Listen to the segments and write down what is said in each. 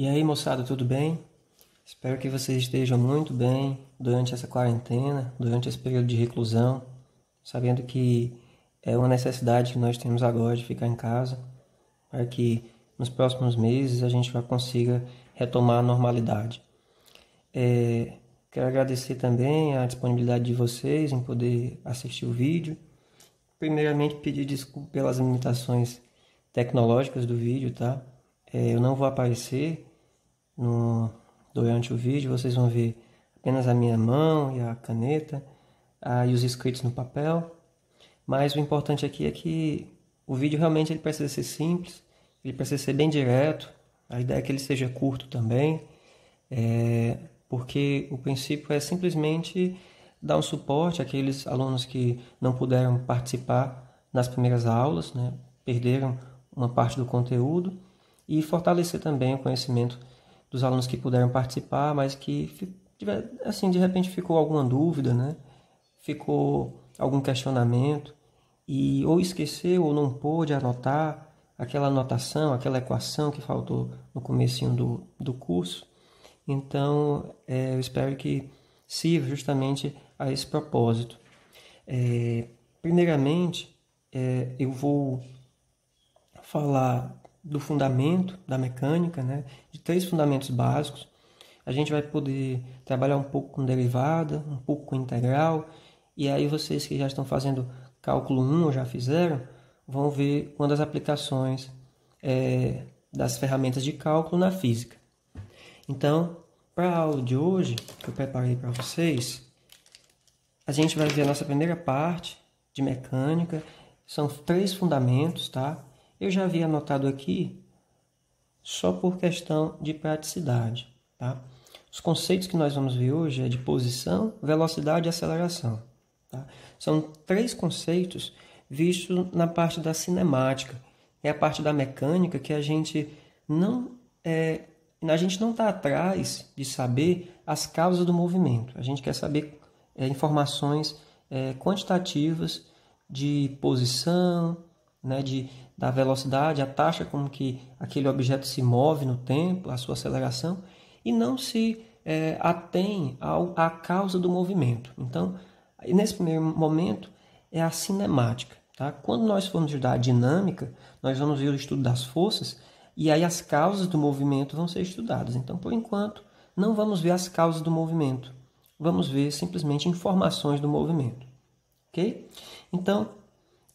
E aí, moçada, tudo bem? Espero que vocês estejam muito bem durante essa quarentena, durante esse período de reclusão, sabendo que é uma necessidade que nós temos agora de ficar em casa, para que nos próximos meses a gente já consiga retomar a normalidade. Quero agradecer também a disponibilidade de vocês em poder assistir o vídeo. Primeiramente, pedir desculpa pelas limitações tecnológicas do vídeo, tá? Eu não vou aparecer no, durante o vídeo, vocês vão ver apenas a minha mão e a caneta e os escritos no papel. Mas o importante aqui é que o vídeo realmente ele precisa ser simples, ele precisa ser bem direto. A ideia é que ele seja curto também, porque o princípio é simplesmente dar um suporte àqueles alunos que não puderam participar nas primeiras aulas, né? Perderam uma parte do conteúdo, e fortalecer também o conhecimento dos alunos que puderam participar, mas que, assim, de repente ficou alguma dúvida, né? Ficou algum questionamento, e ou esqueceu ou não pôde anotar aquela anotação, aquela equação que faltou no comecinho do curso. Então, eu espero que sirva justamente a esse propósito. Primeiramente, eu vou falar do fundamento da mecânica, né? De 3 fundamentos básicos. A gente vai poder trabalhar um pouco com derivada, um pouco com integral, e aí vocês que já estão fazendo cálculo 1 ou já fizeram, vão ver uma das aplicações das ferramentas de cálculo na física. Então, para a aula de hoje, que eu preparei para vocês, a gente vai ver a nossa primeira parte de mecânica. São 3 fundamentos, tá? Eu já havia anotado aqui só por questão de praticidade, tá? Os conceitos que nós vamos ver hoje é de posição, velocidade e aceleração, tá? São 3 conceitos vistos na parte da cinemática. É a parte da mecânica que a gente não está atrás de saber as causas do movimento. A gente quer saber informações quantitativas de posição, né, da velocidade, a taxa como que aquele objeto se move no tempo, a sua aceleração, e não se atém à causa do movimento. Então, nesse primeiro momento, é a cinemática. Tá? Quando nós formos estudar a dinâmica, nós vamos ver o estudo das forças, e aí as causas do movimento vão ser estudadas. Então, por enquanto, não vamos ver as causas do movimento. Vamos ver simplesmente informações do movimento. Ok? Então,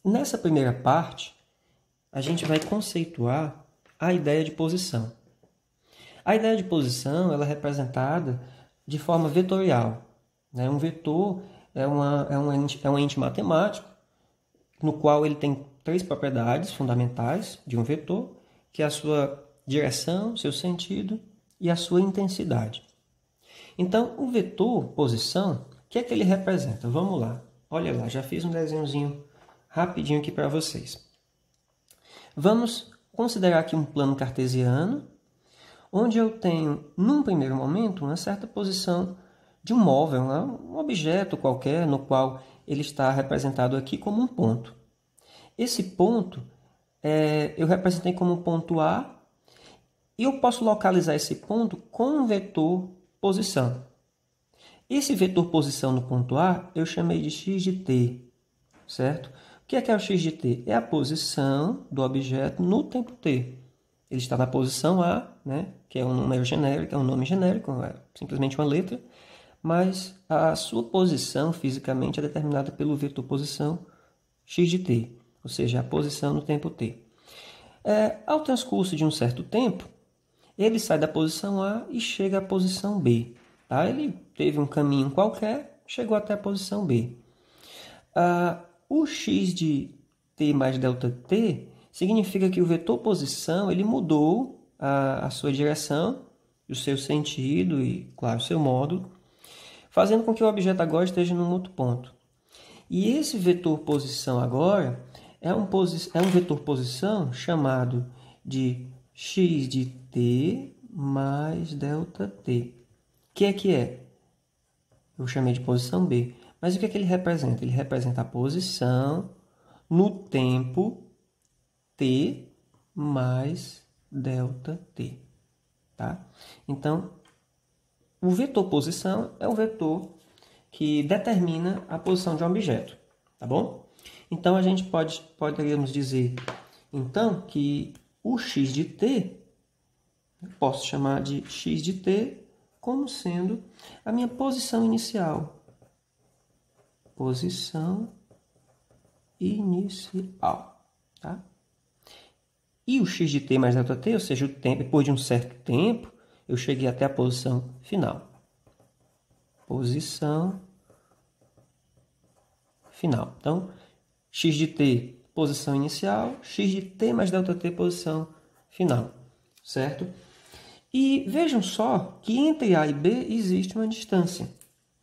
nessa primeira parte, a gente vai conceituar a ideia de posição. A ideia de posição ela é representada de forma vetorial. Né? Um vetor é um ente matemático, no qual ele tem 3 propriedades fundamentais de um vetor, que é a sua direção, seu sentido e a sua intensidade. Então, o vetor posição, o que é que ele representa? Vamos lá. Olha lá, já fiz um desenhozinho rapidinho aqui para vocês. Vamos considerar aqui um plano cartesiano, onde eu tenho, num primeiro momento, uma certa posição de um móvel, um objeto qualquer, no qual ele está representado aqui como um ponto. Esse ponto eu representei como um ponto A, e eu posso localizar esse ponto com um vetor posição. Esse vetor posição no ponto A eu chamei de x de t, certo? O que é o x de t? É a posição do objeto no tempo t. Ele está na posição A, né? Que é um número genérico, é um nome genérico, é simplesmente uma letra, mas a sua posição fisicamente é determinada pelo vetor posição x de t, ou seja, a posição no tempo t. Ao transcurso de um certo tempo, ele sai da posição A e chega à posição B. Tá? Ele teve um caminho qualquer, chegou até a posição B. O x de t mais ΔT significa que o vetor posição ele mudou a sua direção, o seu sentido e, claro, o seu módulo, fazendo com que o objeto agora esteja num outro ponto. E esse vetor posição agora é um vetor posição chamado de x de t mais ΔT. O que é? Eu chamei de posição B. Mas o que ele representa? Ele representa a posição no tempo t mais ΔT. tá? Então, o vetor posição é o vetor que determina a posição de um objeto, tá bom? Então, a gente poderíamos dizer, então, que o x de t, eu posso chamar de x de t como sendo a minha posição inicial. Posição inicial, tá? E o x de t mais delta t, ou seja, o tempo, depois de um certo tempo, eu cheguei até a posição final. Posição final. Então, x de t, posição inicial, x de t mais delta t, posição final, certo? E vejam só que entre A e B existe uma distância,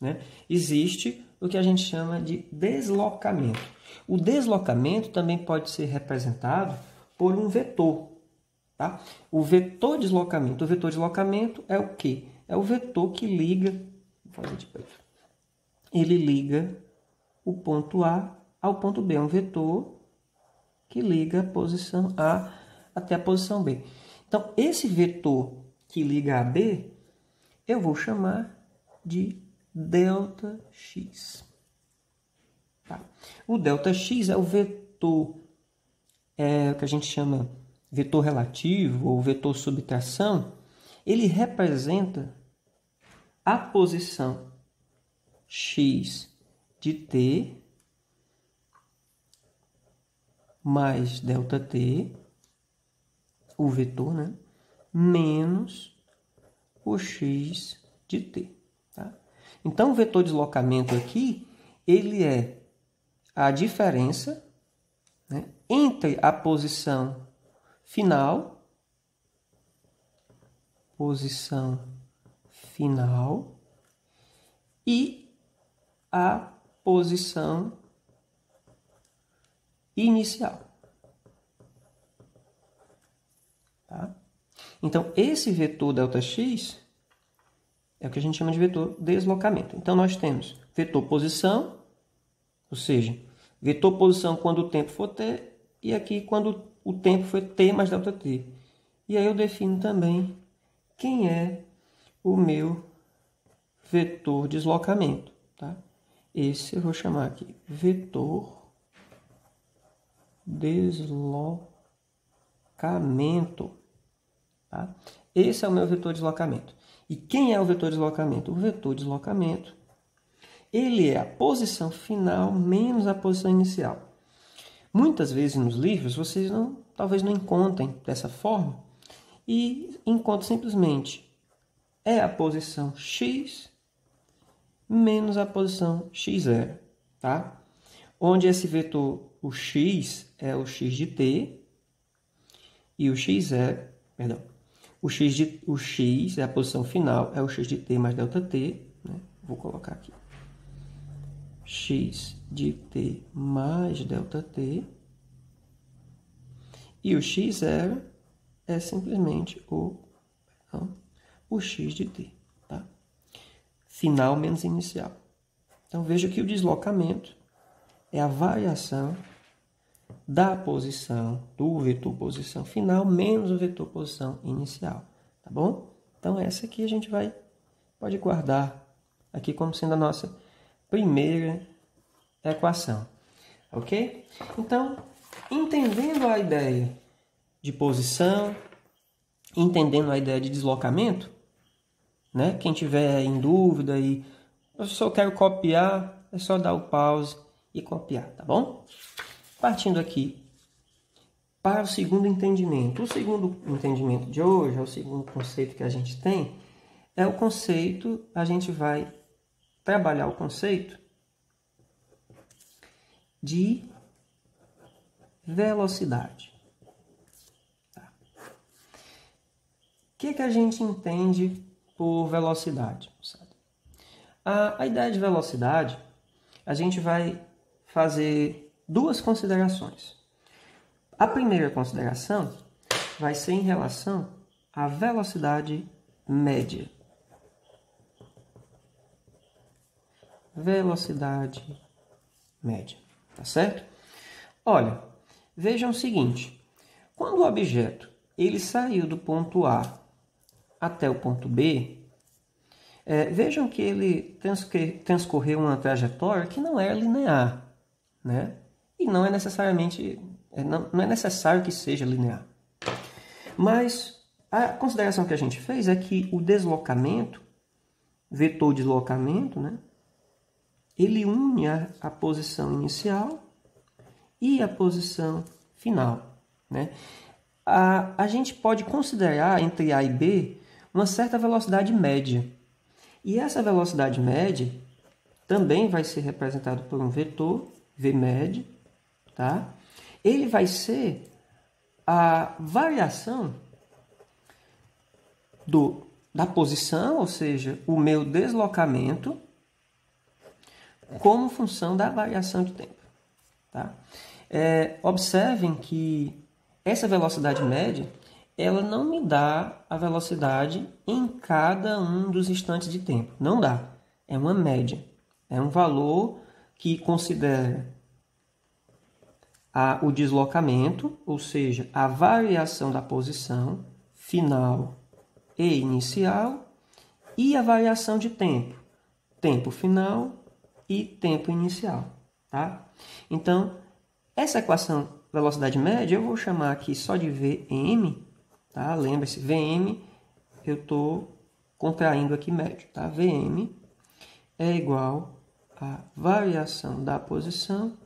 né? Existe o que a gente chama de deslocamento. O deslocamento também pode ser representado por um vetor, tá? O vetor deslocamento é o quê? É o vetor que liga, vou fazer de preto. Ele liga o ponto A ao ponto B, é um vetor que liga a posição A até a posição B. Então, esse vetor que liga a B, eu vou chamar de ΔX. Tá? O ΔX é o vetor que a gente chama vetor relativo ou vetor subtração. Ele representa a posição x de t mais ΔT, o vetor, né? Menos o x de t. Tá? Então, o vetor deslocamento aqui, ele é a diferença, né, entre a posição final e a posição inicial. Tá? Então, esse vetor ΔX é o que a gente chama de vetor deslocamento. Então, nós temos vetor posição, ou seja, vetor posição quando o tempo for t, e aqui quando o tempo foi t mais ΔT. E aí eu defino também quem é o meu vetor deslocamento. Tá? Esse eu vou chamar aqui vetor deslocamento. Tá? Esse é o meu vetor deslocamento. E quem é o vetor deslocamento? O vetor deslocamento, ele é a posição final menos a posição inicial. Muitas vezes nos livros vocês talvez não encontrem dessa forma e encontram simplesmente é a posição x menos a posição x0, tá? Onde esse vetor, o x é o x de t e o x0, perdão, o x é a posição final, é o x de t mais ΔT, né? Vou colocar aqui. X de t mais ΔT. E o x0 é simplesmente o x de t. Tá? Final menos inicial. Então, veja que o deslocamento é a variação da posição, do vetor posição final, menos o vetor posição inicial. Tá bom? Então, essa aqui a gente pode guardar aqui como sendo a nossa primeira equação. Ok? Então, entendendo a ideia de posição, entendendo a ideia de deslocamento, né? Quem tiver em dúvida e eu só quero copiar, é só dar o pause e copiar, tá bom? Partindo aqui para o segundo entendimento. O segundo entendimento de hoje, o segundo conceito que a gente tem, é o conceito, a gente vai trabalhar o conceito de velocidade. Tá? O que a gente entende por velocidade? A ideia de velocidade, a gente vai fazer duas considerações. A primeira consideração vai ser em relação à velocidade média. Velocidade média, tá certo? Olha, vejam o seguinte, quando o objeto ele saiu do ponto A até o ponto B, vejam que ele transcorreu uma trajetória que não é linear, né? E não é necessariamente, não é necessário que seja linear. Mas a consideração que a gente fez é que o deslocamento, vetor deslocamento, né? Ele une a posição inicial e a posição final, né? A gente pode considerar entre A e B uma certa velocidade média. E essa velocidade média também vai ser representada por um vetor, Vmed, tá? Ele vai ser a variação da posição, ou seja, o meu deslocamento, como função da variação de tempo. Tá? Observem que essa velocidade média, ela não me dá a velocidade em cada um dos instantes de tempo. Não dá. É uma média. É um valor que considera o deslocamento, ou seja, a variação da posição final e inicial, e a variação de tempo. Tempo final e tempo inicial. Tá? Então, essa equação velocidade média eu vou chamar aqui só de Vm. Tá? Lembre-se, Vm, eu estou contraindo aqui médio. Tá? Vm é igual a variação da posição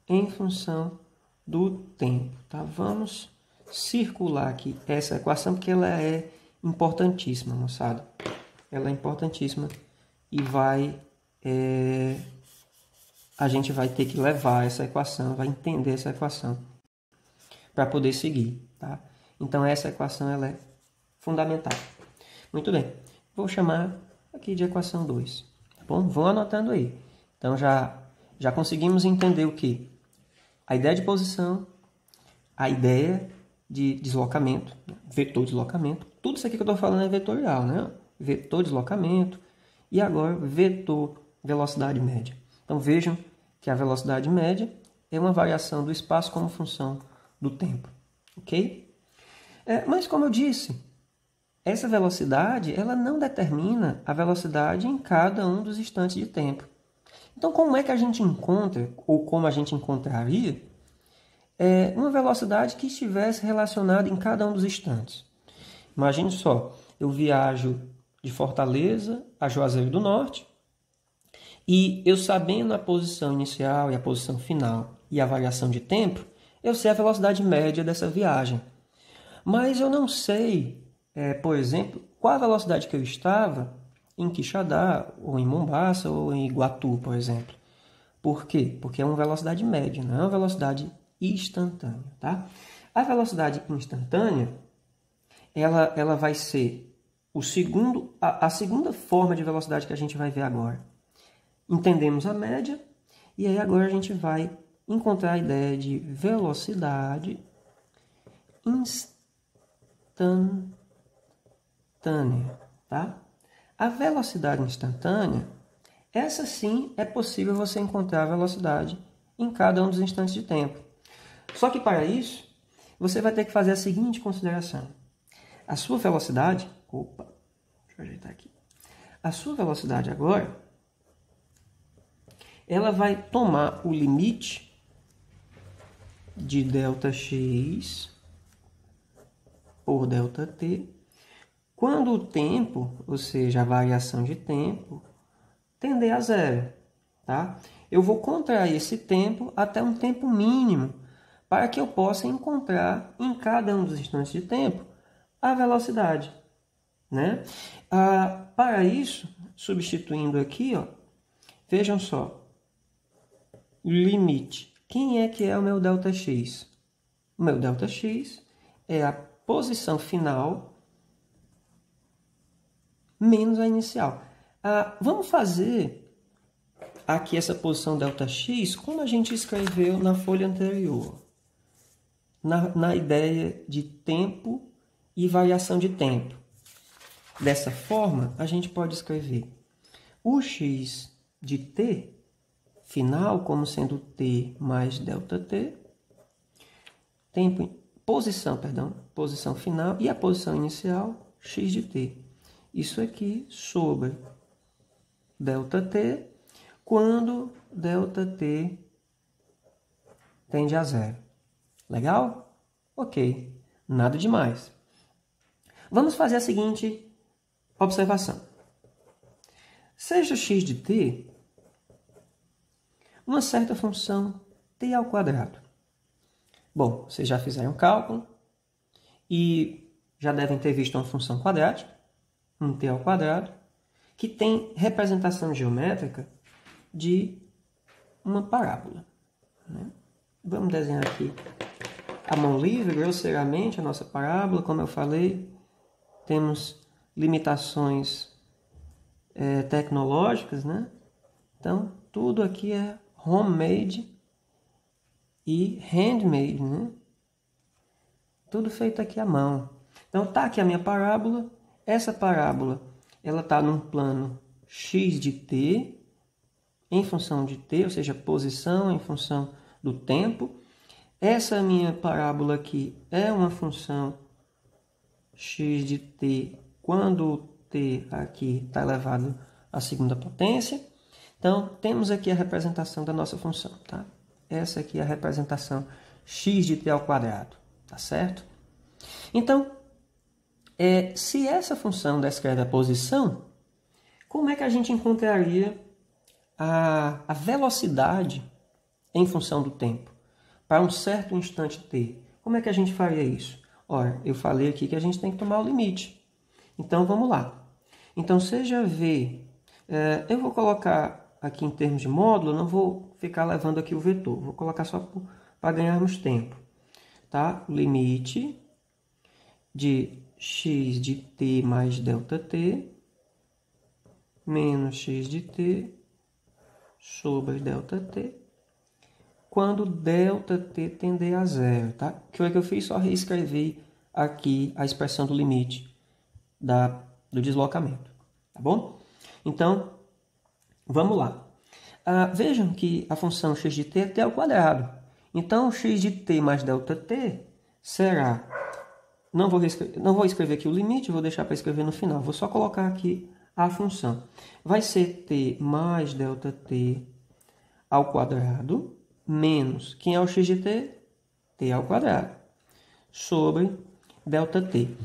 em função do tempo. Tá? Vamos circular aqui essa equação porque ela é importantíssima, moçada. Ela é importantíssima e a gente vai ter que levar essa equação, vai entender essa equação para poder seguir. Tá? Então, essa equação ela é fundamental. Muito bem. Vou chamar aqui de equação 2. Tá bom? Vão anotando aí. Então, já conseguimos entender o quê? A ideia de posição, a ideia de deslocamento, vetor deslocamento. Tudo isso aqui que eu estou falando é vetorial, né? Vetor deslocamento e agora vetor velocidade média. Então, vejam que a velocidade média é uma variação do espaço como função do tempo. Ok? Mas, como eu disse, essa velocidade ela não determina a velocidade em cada um dos instantes de tempo. Então, como é que a gente encontra, ou como a gente encontraria, uma velocidade que estivesse relacionada em cada um dos instantes? Imagine só, eu viajo de Fortaleza a Juazeiro do Norte e eu sabendo a posição inicial e a posição final e a variação de tempo, eu sei a velocidade média dessa viagem. Mas eu não sei, por exemplo, qual a velocidade que eu estava em Quixadá, ou em Mombaça, ou em Iguatu, por exemplo. Por quê? Porque é uma velocidade média, não é uma velocidade instantânea. Tá? A velocidade instantânea, ela vai ser a segunda forma de velocidade que a gente vai ver agora. Entendemos a média, e aí agora a gente vai encontrar a ideia de velocidade instantânea. Tá? A velocidade instantânea, essa sim é possível você encontrar a velocidade em cada um dos instantes de tempo. Só que para isso, você vai ter que fazer a seguinte consideração. A sua velocidade, deixa eu ajeitar aqui. A sua velocidade agora, ela vai tomar o limite de ΔX por ΔT, quando o tempo, ou seja, a variação de tempo, tender a zero. Tá? Eu vou contrair esse tempo até um tempo mínimo, para que eu possa encontrar em cada um dos instantes de tempo a velocidade. Né? Para isso, substituindo aqui, vejam só, limite. Quem é que é o meu ΔX? O meu ΔX é a posição final menos a inicial. Vamos fazer aqui essa posição ΔX como a gente escreveu na folha anterior. Na ideia de tempo e variação de tempo. Dessa forma, a gente pode escrever o x de t final como sendo t mais ΔT, posição final, e a posição inicial, x de t. Isso aqui sobre ΔT quando ΔT tende a zero. Legal? Ok. Nada demais. Vamos fazer a seguinte observação. Seja x de t uma certa função t ao quadrado. Bom, vocês já fizeram o cálculo e já devem ter visto uma função quadrática, um t ao quadrado, que tem representação geométrica de uma parábola. Vamos desenhar aqui a mão livre, grosseiramente, a nossa parábola. Como eu falei, temos limitações tecnológicas, né? Então, tudo aqui é homemade e handmade, né? Tudo feito aqui à mão. Então, tá aqui a minha parábola. Essa parábola, ela está num plano x de t, em função de t, ou seja, posição em função do tempo. Essa minha parábola aqui é uma função x de t quando o t aqui está elevado à segunda potência. Então, temos aqui a representação da nossa função, tá? Essa aqui é a representação x de t ao quadrado, tá certo? Então, se essa função descreve a posição, como é que a gente encontraria a velocidade em função do tempo para um certo instante t? Como é que a gente faria isso? Ora, eu falei aqui que a gente tem que tomar o limite. Então, vamos lá. Então, seja v... eu vou colocar aqui em termos de módulo, não vou ficar levando aqui o vetor. Vou colocar só para ganharmos tempo. Tá? Limite de x de t mais ΔT menos x de t sobre ΔT quando ΔT tender a zero, tá? O que foi que eu fiz? Só reescrevi aqui a expressão do limite do deslocamento, tá bom? Então, vamos lá. Vejam que a função x de t é t ao quadrado. Então, x de t mais ΔT será... Não vou escrever aqui o limite, vou deixar para escrever no final. Vou só colocar aqui a função. Vai ser t mais ΔT ao quadrado menos, quem é o x de t? T ao quadrado, sobre ΔT.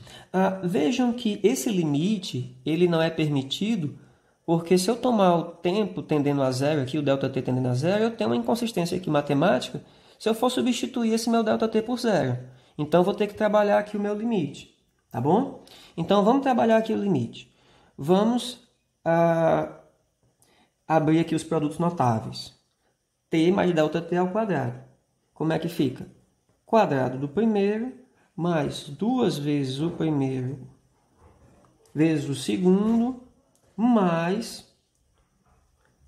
Vejam que esse limite ele não é permitido, porque se eu tomar o tempo tendendo a zero, aqui o ΔT tendendo a zero, eu tenho uma inconsistência aqui matemática se eu for substituir esse meu ΔT por zero. Então, vou ter que trabalhar aqui o meu limite, tá bom? Então, vamos trabalhar aqui o limite. Vamos abrir aqui os produtos notáveis. T mais ΔT ao quadrado. Como é que fica? Quadrado do primeiro mais 2 vezes o primeiro vezes o segundo mais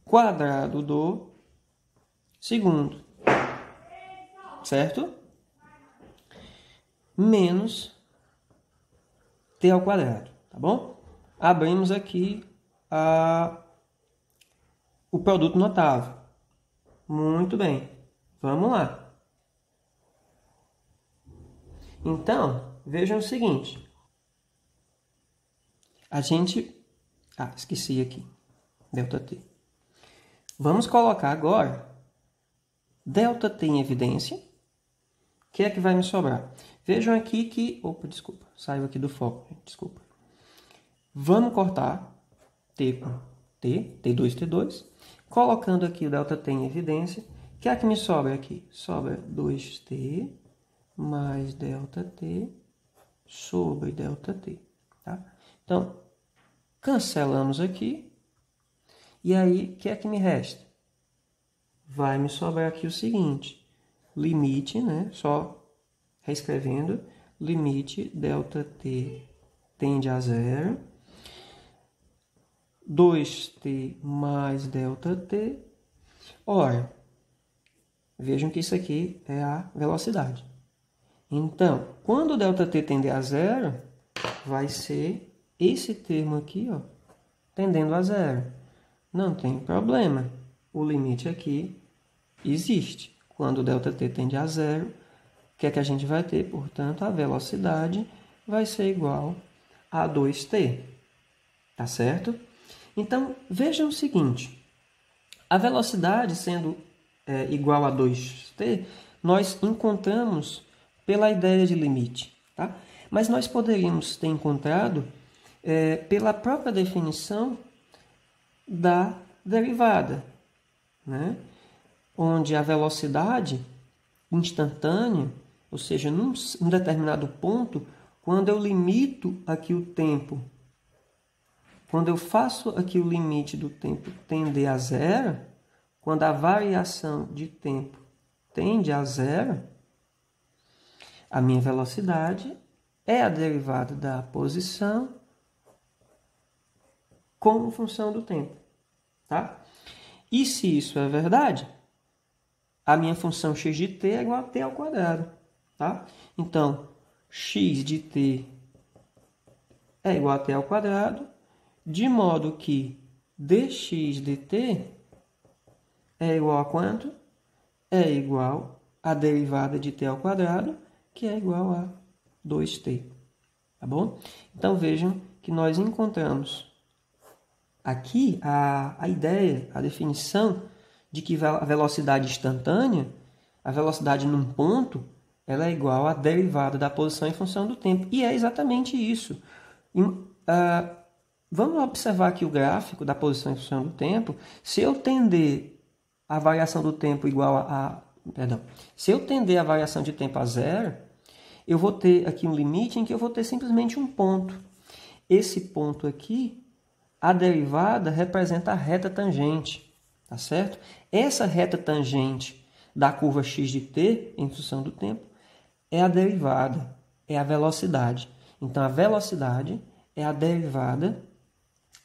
quadrado do segundo. Certo? Menos t ao quadrado, tá bom? Abrimos aqui o produto notável. Muito bem, vamos lá. Então, vejam o seguinte. A gente... esqueci aqui. ΔT. Vamos colocar agora ΔT em evidência. O que é que vai me sobrar? Vejam aqui que... Opa, desculpa. Saiu aqui do foco. Desculpa. Vamos cortar T com T, T2, T2. Colocando aqui o ΔT em evidência. O que é que me sobra aqui? Sobra 2T mais ΔT sobre ΔT. Tá? Então, cancelamos aqui. E aí, o que é que me resta? Vai me sobrar aqui o seguinte. Limite, né? Só reescrevendo, limite ΔT tende a zero, 2t mais ΔT. Ora, vejam que isso aqui é a velocidade. Então, quando ΔT tender a zero, vai ser esse termo aqui, ó, tendendo a zero. Não tem problema. O limite aqui existe. Quando ΔT tende a zero, o que é que a gente vai ter? Portanto, a velocidade vai ser igual a 2t, tá certo? Então, vejam o seguinte, a velocidade sendo igual a 2t, nós encontramos pela ideia de limite, tá? Mas nós poderíamos ter encontrado pela própria definição da derivada, né? Onde a velocidade instantânea, ou seja, num determinado ponto, quando eu limito aqui o tempo, quando eu faço aqui o limite do tempo tender a zero, quando a variação de tempo tende a zero, a minha velocidade é a derivada da posição como função do tempo, tá? E se isso é verdade, a minha função x de t é igual a t ao quadrado, tá? Então, x de t é igual a t ao quadrado, de modo que dx dt é igual a quanto? É igual a derivada de t ao quadrado, que é igual a 2t, tá bom? Então, vejam que nós encontramos aqui a ideia, a definição de que a velocidade instantânea, a velocidade num ponto, ela é igual à derivada da posição em função do tempo. E é exatamente isso. Vamos observar aqui o gráfico da posição em função do tempo. Se eu tender a variação do tempo igual se eu tender a variação de tempo a zero, eu vou ter aqui um limite em que eu vou ter simplesmente um ponto. Esse ponto aqui, a derivada representa a reta tangente, tá certo? Essa reta tangente da curva x de t, em função do tempo, é a derivada, é a velocidade. Então, a velocidade é a derivada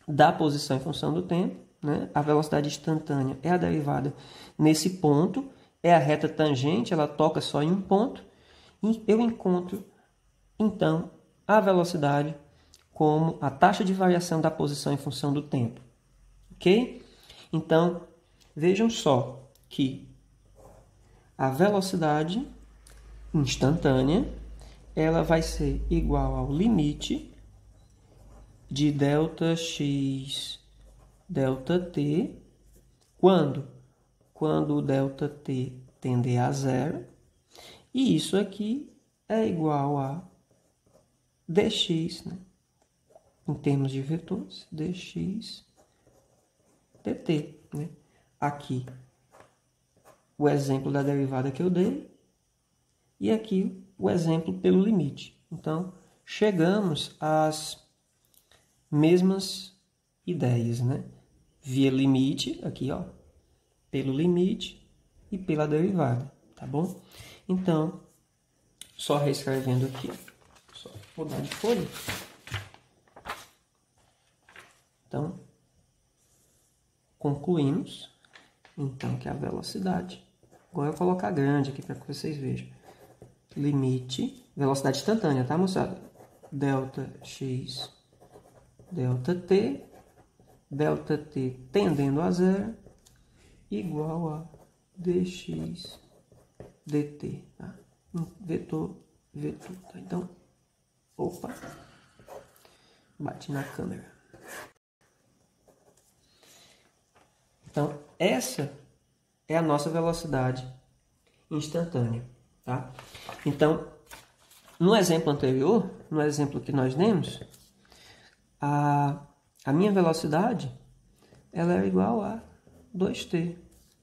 da posição em função do tempo, né? A velocidade instantânea é a derivada nesse ponto, é a reta tangente, ela toca só em um ponto, e eu encontro, então, a velocidade como a taxa de variação da posição em função do tempo. Ok? Então, vejam só que a velocidade instantânea ela vai ser igual ao limite de ΔX, ΔT, quando o ΔT tender a zero, e isso aqui é igual a dx, né? Em termos de vetores, dx dt, né? Aqui o exemplo da derivada que eu dei e aqui o exemplo pelo limite. Então, chegamos às mesmas ideias, né? Via limite, aqui, ó, pelo limite e pela derivada, tá bom? Então, só reescrevendo aqui, só mudar de folha. Então, concluímos, então, que a velocidade, agora eu vou colocar grande aqui para que vocês vejam, limite, velocidade instantânea, tá, moçada? ΔX, ΔT, ΔT tendendo a zero, igual a dx dt, tá? Vetor, tá? Então, opa, bate na câmera. Então, essa é a nossa velocidade instantânea, tá? Então, no exemplo anterior, no exemplo que nós demos, a minha velocidade ela é igual a 2t,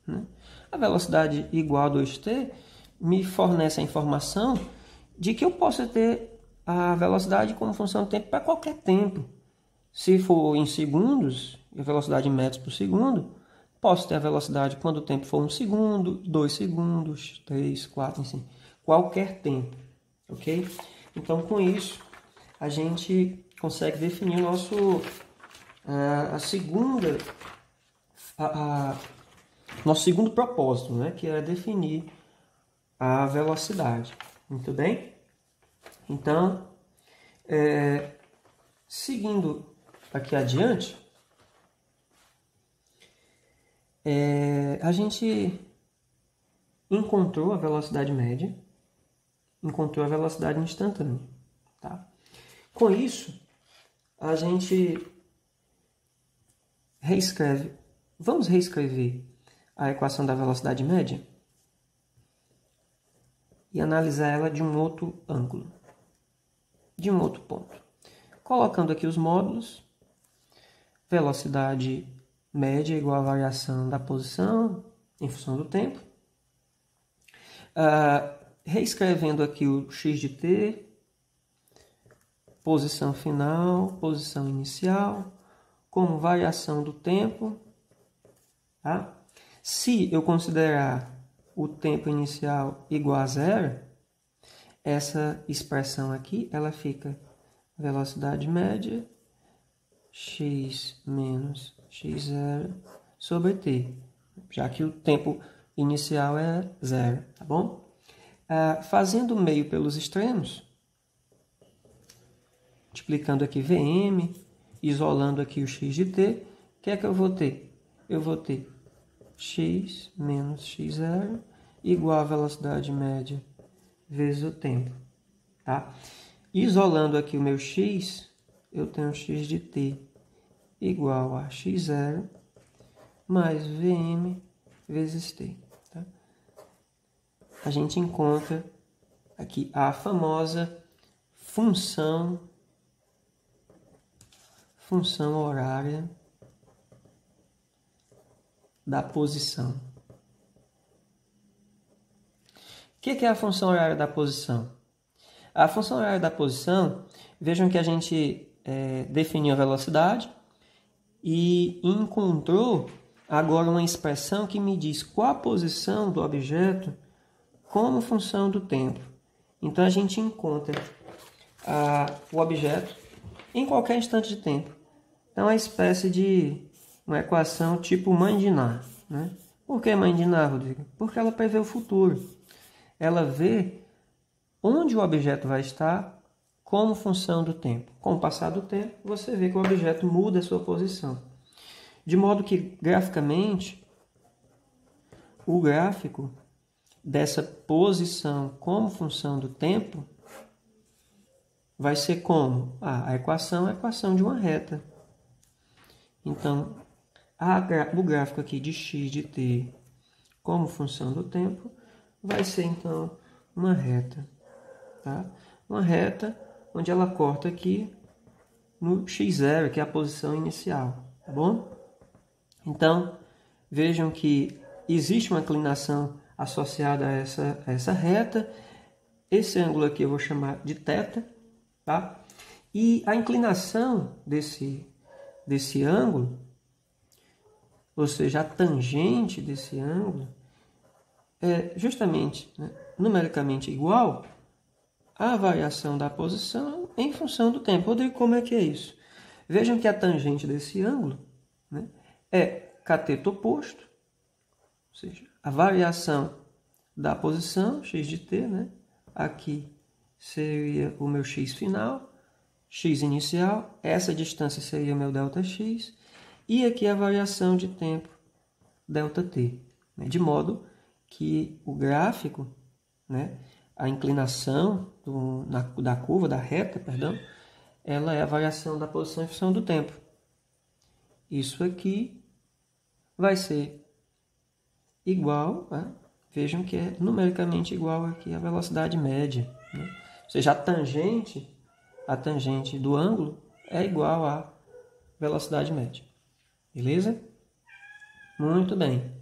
né? A velocidade igual a 2t me fornece a informação de que eu posso ter a velocidade como função do tempo para qualquer tempo. Se for em segundos, a velocidade em metros por segundo, posso ter a velocidade quando o tempo for 1 segundo, 2 segundos, 3, 4, assim, qualquer tempo, ok? Então, com isso, a gente consegue definir o nosso, nosso segundo propósito, né? Que é definir a velocidade. Muito bem? Então, seguindo aqui adiante, a gente encontrou a velocidade média, encontrou a velocidade instantânea, tá? Com isso, a gente reescreve. Vamos reescrever a equação da velocidade média e analisar ela de um outro ângulo, de um outro ponto. Colocando aqui os módulos, velocidade média igual a variação da posição em função do tempo. Reescrevendo aqui o x de t, posição final, posição inicial, como variação do tempo. Tá? Se eu considerar o tempo inicial igual a zero, essa expressão aqui ela fica velocidade média x menos x0 sobre t, já que o tempo inicial é zero, tá bom? Fazendo o meio pelos extremos, multiplicando aqui Vm, isolando aqui o x de t, o que é que eu vou ter? Eu vou ter x menos x0 igual a velocidade média vezes o tempo. Tá? Isolando aqui o meu x, eu tenho x de t igual a x0 mais Vm vezes t. Tá? A gente encontra aqui a famosa função horária da posição. O que é a função horária da posição? A função horária da posição, vejam que a gente definiu a velocidade e encontrou agora uma expressão que me diz qual a posição do objeto como função do tempo. Então a gente encontra o objeto em qualquer instante de tempo. Então é uma espécie de uma equação tipo mãe de Ná. Né? Por que mãe de Ná, Rodrigo? Porque ela prevê o futuro. Ela vê onde o objeto vai estar como função do tempo. Com o passar do tempo, você vê que o objeto muda a sua posição. De modo que, graficamente, o gráfico dessa posição como função do tempo vai ser como? A equação é a equação de uma reta. Então, o gráfico aqui de x de t como função do tempo vai ser, então, uma reta. Tá? Uma reta onde ela corta aqui no x0, que é a posição inicial. Tá bom? Então, vejam que existe uma inclinação associada a essa reta. Esse ângulo aqui eu vou chamar de θ. Tá? E a inclinação desse ângulo, ou seja, a tangente desse ângulo, é justamente, numericamente igual à variação da posição em função do tempo. Rodrigo, como é que é isso? Vejam que a tangente desse ângulo é cateto oposto, ou seja, a variação da posição, x de t, aqui seria o meu x final, x inicial, essa distância seria o meu ΔX, e aqui a variação de tempo, ΔT, de modo que o gráfico, a inclinação da curva, da reta, perdão, ela é a variação da posição em função do tempo. Isso aqui vai ser igual, vejam que é numericamente igual aqui à velocidade média. Ou seja, a tangente do ângulo é igual à velocidade média. Beleza? Muito bem.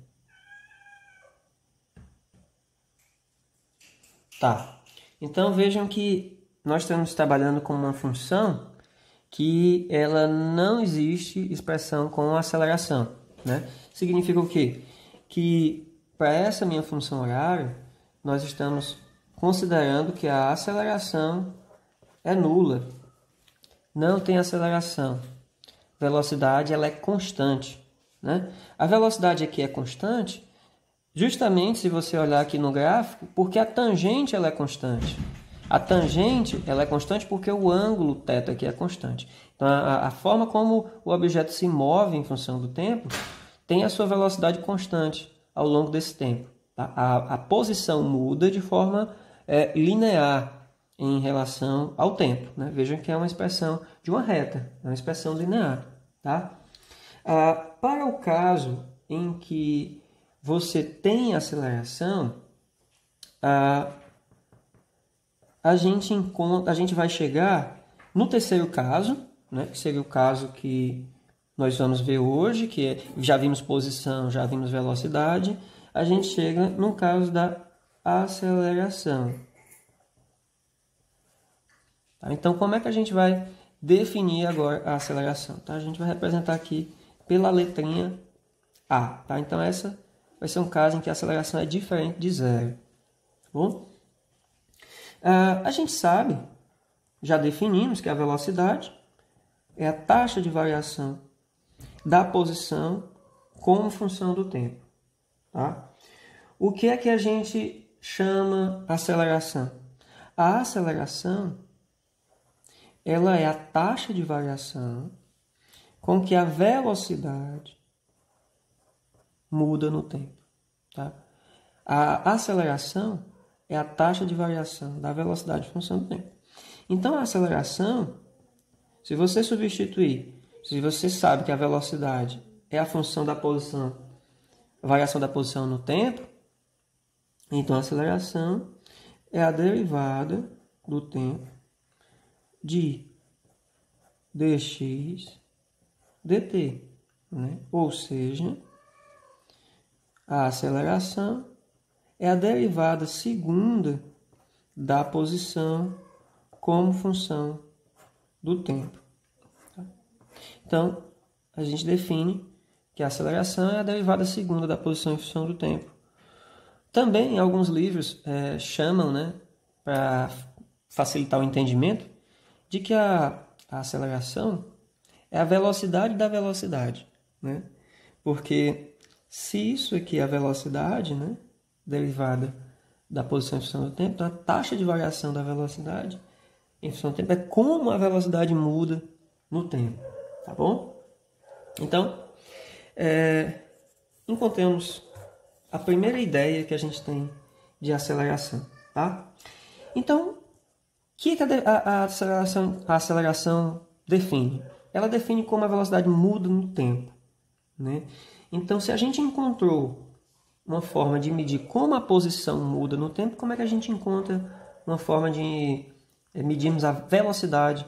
Tá. Então vejam que nós estamos trabalhando com uma função que ela não existe expressão com aceleração. Significa o quê? Que para essa minha função horária, nós estamos considerando que a aceleração é nula. Não tem aceleração. Velocidade ela é constante. A velocidade aqui é constante, justamente se você olhar aqui no gráfico, porque a tangente ela é constante. A tangente ela é constante porque o ângulo θ aqui é constante. Então, a forma como o objeto se move em função do tempo tem a sua velocidade constante ao longo desse tempo. Tá? A posição muda de forma linear, em relação ao tempo, né? Vejam que é uma expressão de uma reta, é uma expressão linear, tá? Para o caso em que você tem aceleração, a gente vai chegar no terceiro caso, né? Que seria o caso que nós vamos ver hoje, já vimos posição, já vimos velocidade, a gente chega no caso da aceleração. Tá? Então, como é que a gente vai definir agora a aceleração? Tá? A gente vai representar aqui pela letrinha A. Tá? Então, essa vai ser um caso em que a aceleração é diferente de zero. Tá bom? A gente sabe, já definimos que a velocidade é a taxa de variação da posição como função do tempo. Tá? O que é que a gente chama aceleração? A aceleração ela é a taxa de variação com que a velocidade muda no tempo. Tá? A aceleração é a taxa de variação da velocidade em função do tempo. Então, a aceleração, se você substituir, se você sabe que a velocidade é a função da posição, a variação da posição no tempo, então a aceleração é a derivada do tempo de dx dt, né? Ou seja, a aceleração é a derivada segunda da posição como função do tempo. Tá? Então, a gente define que a aceleração é a derivada segunda da posição em função do tempo. Também, alguns livros chamam, né, para facilitar o entendimento, de que a aceleração é a velocidade da velocidade, né? Porque se isso aqui é a velocidade, né, derivada da posição em função do tempo, então a taxa de variação da velocidade em função do tempo é como a velocidade muda no tempo, tá bom? Então, encontramos a primeira ideia que a gente tem de aceleração, tá? Então, o que a aceleração define? Ela define como a velocidade muda no tempo, né? Então, se a gente encontrou uma forma de medir como a posição muda no tempo, como é que a gente encontra uma forma de medirmos a velocidade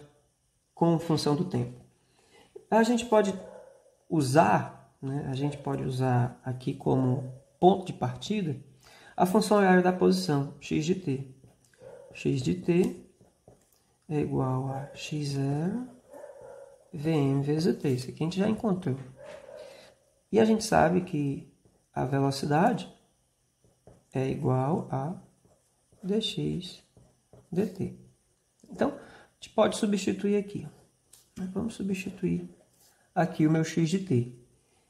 como função do tempo? A gente pode usar, né, aqui como ponto de partida a função horária da posição, x de t. X de t é igual a x0 Vm vezes t. Isso aqui a gente já encontrou. E a gente sabe que a velocidade é igual a dx dt. Então, a gente pode substituir aqui. Vamos substituir aqui o meu x de t.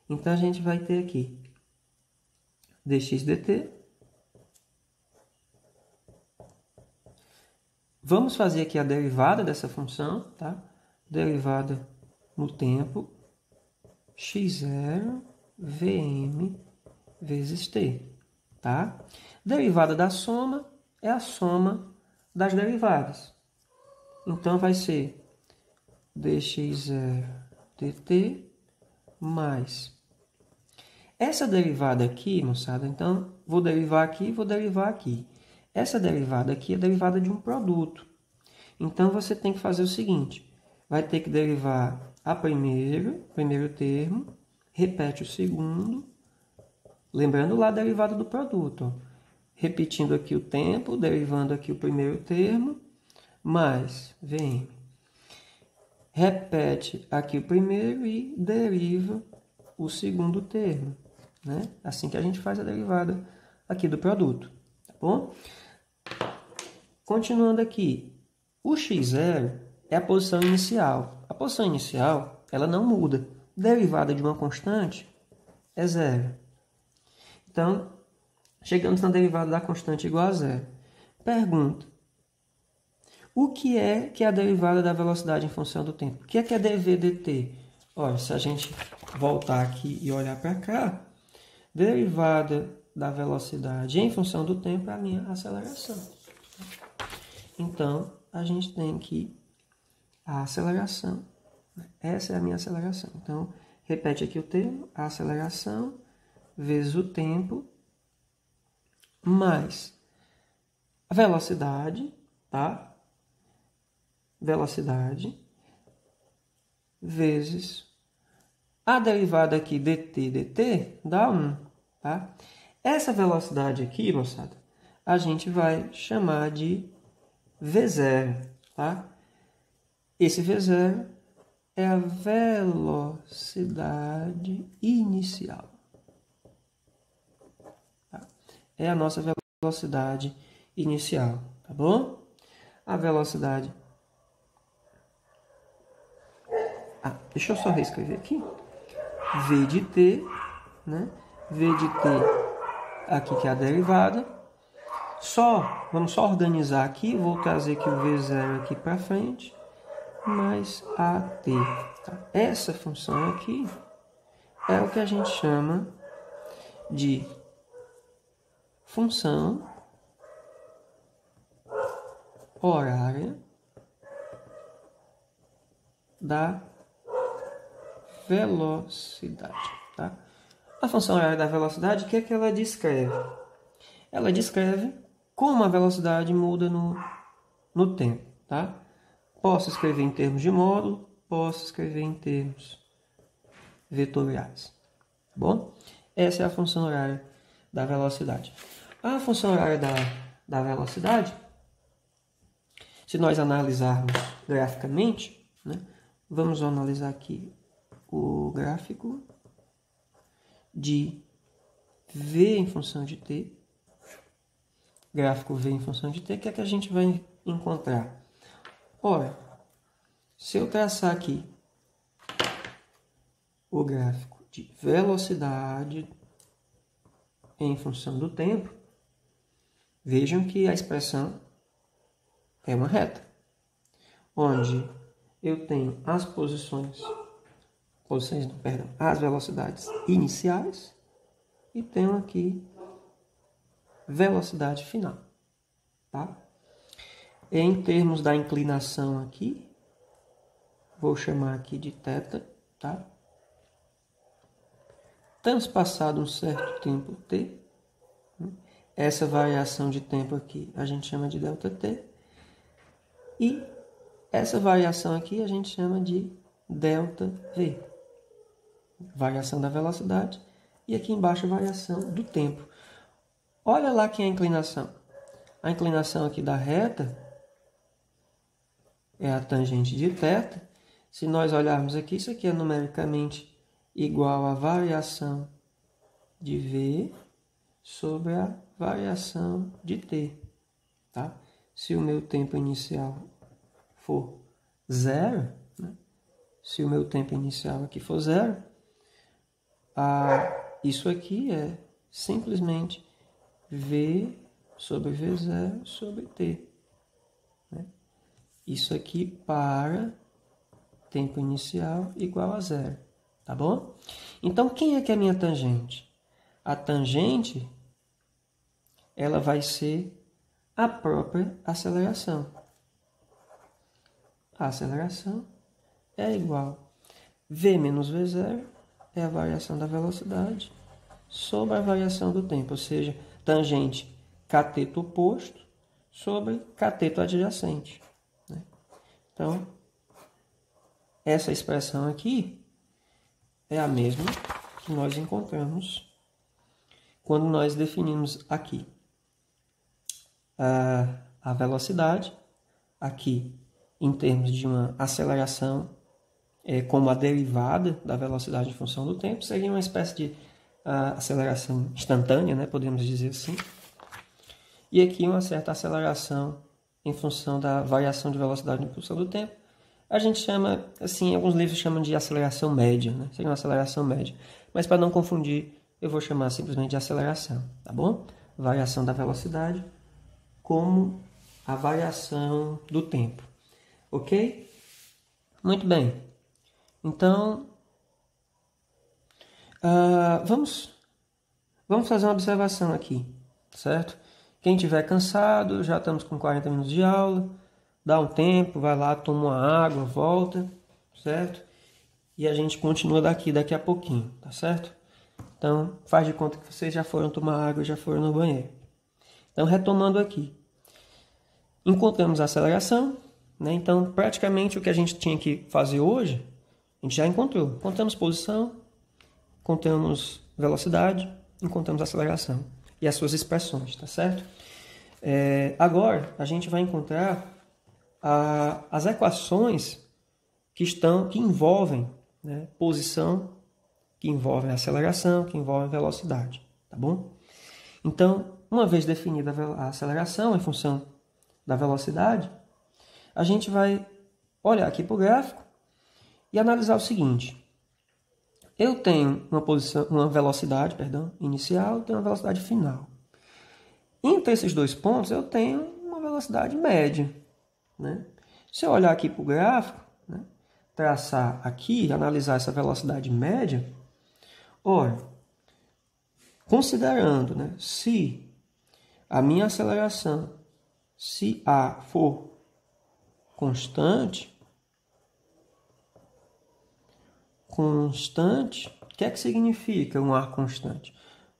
Então, a gente vai ter aqui dx dt. Vamos fazer aqui a derivada dessa função, tá? Derivada no tempo, x0 Vm vezes t, tá? Derivada da soma é a soma das derivadas. Então, vai ser dx0 dt mais essa derivada aqui, moçada, então, vou derivar aqui e vou derivar aqui. Essa derivada aqui é derivada de um produto. Então, você tem que fazer o seguinte, vai ter que derivar a primeiro termo, repete o segundo, lembrando lá a derivada do produto. Ó. Repetindo aqui o tempo, derivando aqui o primeiro termo, mais Vm. Repete aqui o primeiro e deriva o segundo termo. Né? Assim que a gente faz a derivada aqui do produto. Tá bom? Continuando aqui, o x0 é a posição inicial. A posição inicial ela não muda. Derivada de uma constante é zero. Então, chegamos na derivada da constante igual a zero. Pergunta. O que é a derivada da velocidade em função do tempo? O que é dv dt? Olha, se a gente voltar aqui e olhar para cá, derivada da velocidade em função do tempo é a minha aceleração. Então, a gente tem aqui a aceleração. Essa é a minha aceleração. Então, repete aqui o termo, a aceleração vezes o tempo, mais a velocidade, tá? Velocidade vezes a derivada aqui dt dá 1, tá? Essa velocidade aqui, moçada, a gente vai chamar de V0, tá? Esse V0 é a velocidade inicial. Tá? É a nossa velocidade inicial, tá bom? A velocidade... deixa eu só reescrever aqui. V de t, né? V de t, aqui que é a derivada. Vamos só organizar aqui, vou trazer aqui o V0 aqui para frente, mais AT. Tá? Essa função aqui é o que a gente chama de função horária da velocidade. Tá? A função horária da velocidade, o que é que ela descreve? Ela descreve como a velocidade muda no tempo. Tá? Posso escrever em termos de módulo, posso escrever em termos vetoriais. Tá bom? Essa é a função horária da velocidade. A função horária da velocidade, se nós analisarmos graficamente, né, vamos analisar aqui o gráfico de V em função de t. Gráfico V em função de t, o que é que a gente vai encontrar? Ora, se eu traçar aqui o gráfico de velocidade em função do tempo, vejam que a expressão é uma reta, onde eu tenho as as velocidades iniciais e tenho aqui velocidade final, tá? Em termos da inclinação aqui, vou chamar aqui de θ, tá? Transpassado um certo tempo t, essa variação de tempo aqui a gente chama de ΔT, e essa variação aqui a gente chama de ΔV, variação da velocidade, e aqui embaixo a variação do tempo. Olha lá que é a inclinação. A inclinação aqui da reta é a tangente de θ. Se nós olharmos aqui, isso aqui é numericamente igual à variação de V sobre a variação de t. Tá? Se o meu tempo inicial for zero, né? Se o meu tempo inicial aqui for zero, isso aqui é simplesmente V sobre V0 sobre t. Né? Isso aqui para tempo inicial igual a zero. Tá bom? Então, quem é que é a minha tangente? A tangente, ela vai ser a própria aceleração. A aceleração é igual V menos V0 é a variação da velocidade sobre a variação do tempo, ou seja, tangente cateto oposto sobre cateto adjacente. Né? Então, essa expressão aqui é a mesma que nós encontramos quando nós definimos aqui a velocidade, aqui em termos de uma aceleração como a derivada da velocidade em função do tempo, seria uma espécie de aceleração instantânea, né, podemos dizer assim. E aqui uma certa aceleração em função da variação de velocidade em função do tempo. A gente chama, assim, alguns livros chamam de aceleração média, né? Seria uma aceleração média. Mas para não confundir, eu vou chamar simplesmente de aceleração, tá bom? Variação da velocidade como a variação do tempo, ok? Muito bem. Então, vamos fazer uma observação aqui, certo? Quem tiver cansado, já estamos com 40 minutos de aula, dá um tempo, vai lá, toma uma água, volta, certo? E a gente continua daqui a pouquinho, tá certo? Então, faz de conta que vocês já foram tomar água, já foram no banheiro. Então, retomando aqui. Encontramos a aceleração, né? Então, praticamente o que a gente tinha que fazer hoje, a gente já encontrou. Encontramos posição, encontramos velocidade, encontramos aceleração e as suas expressões, tá certo? Agora, a gente vai encontrar as equações que envolvem, né, posição, que envolvem aceleração, que envolvem velocidade, tá bom? Então, uma vez definida a aceleração em função da velocidade, a gente vai olhar aqui para o gráfico e analisar o seguinte. Eu tenho uma velocidade inicial, tenho uma velocidade final. Entre esses dois pontos, eu tenho uma velocidade média, né? Se eu olhar aqui para o gráfico, né, traçar aqui, analisar essa velocidade média, olha, considerando, né, se a minha aceleração, se A for constante, o que é que significa um A constante?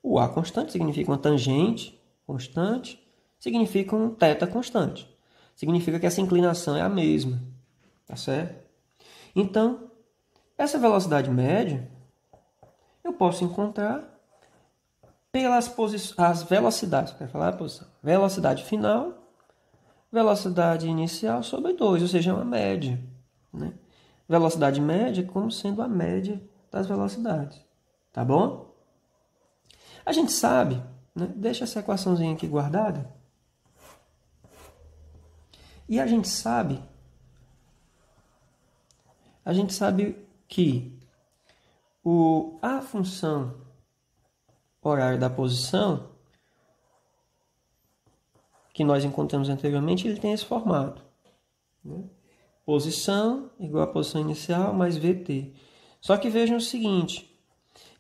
O A constante significa uma tangente constante, significa um θ constante. Significa que essa inclinação é a mesma, tá certo? Então, essa velocidade média, eu posso encontrar pelas as velocidades, quero falar a posição, velocidade final, velocidade inicial sobre 2, ou seja, uma média, né? Velocidade média como sendo a média das velocidades, tá bom? A gente sabe, né? Deixa essa equaçãozinha aqui guardada. E a gente sabe que a função horária da posição que nós encontramos anteriormente, ele tem esse formato, né? Posição igual a posição inicial mais VT. Só que vejam o seguinte,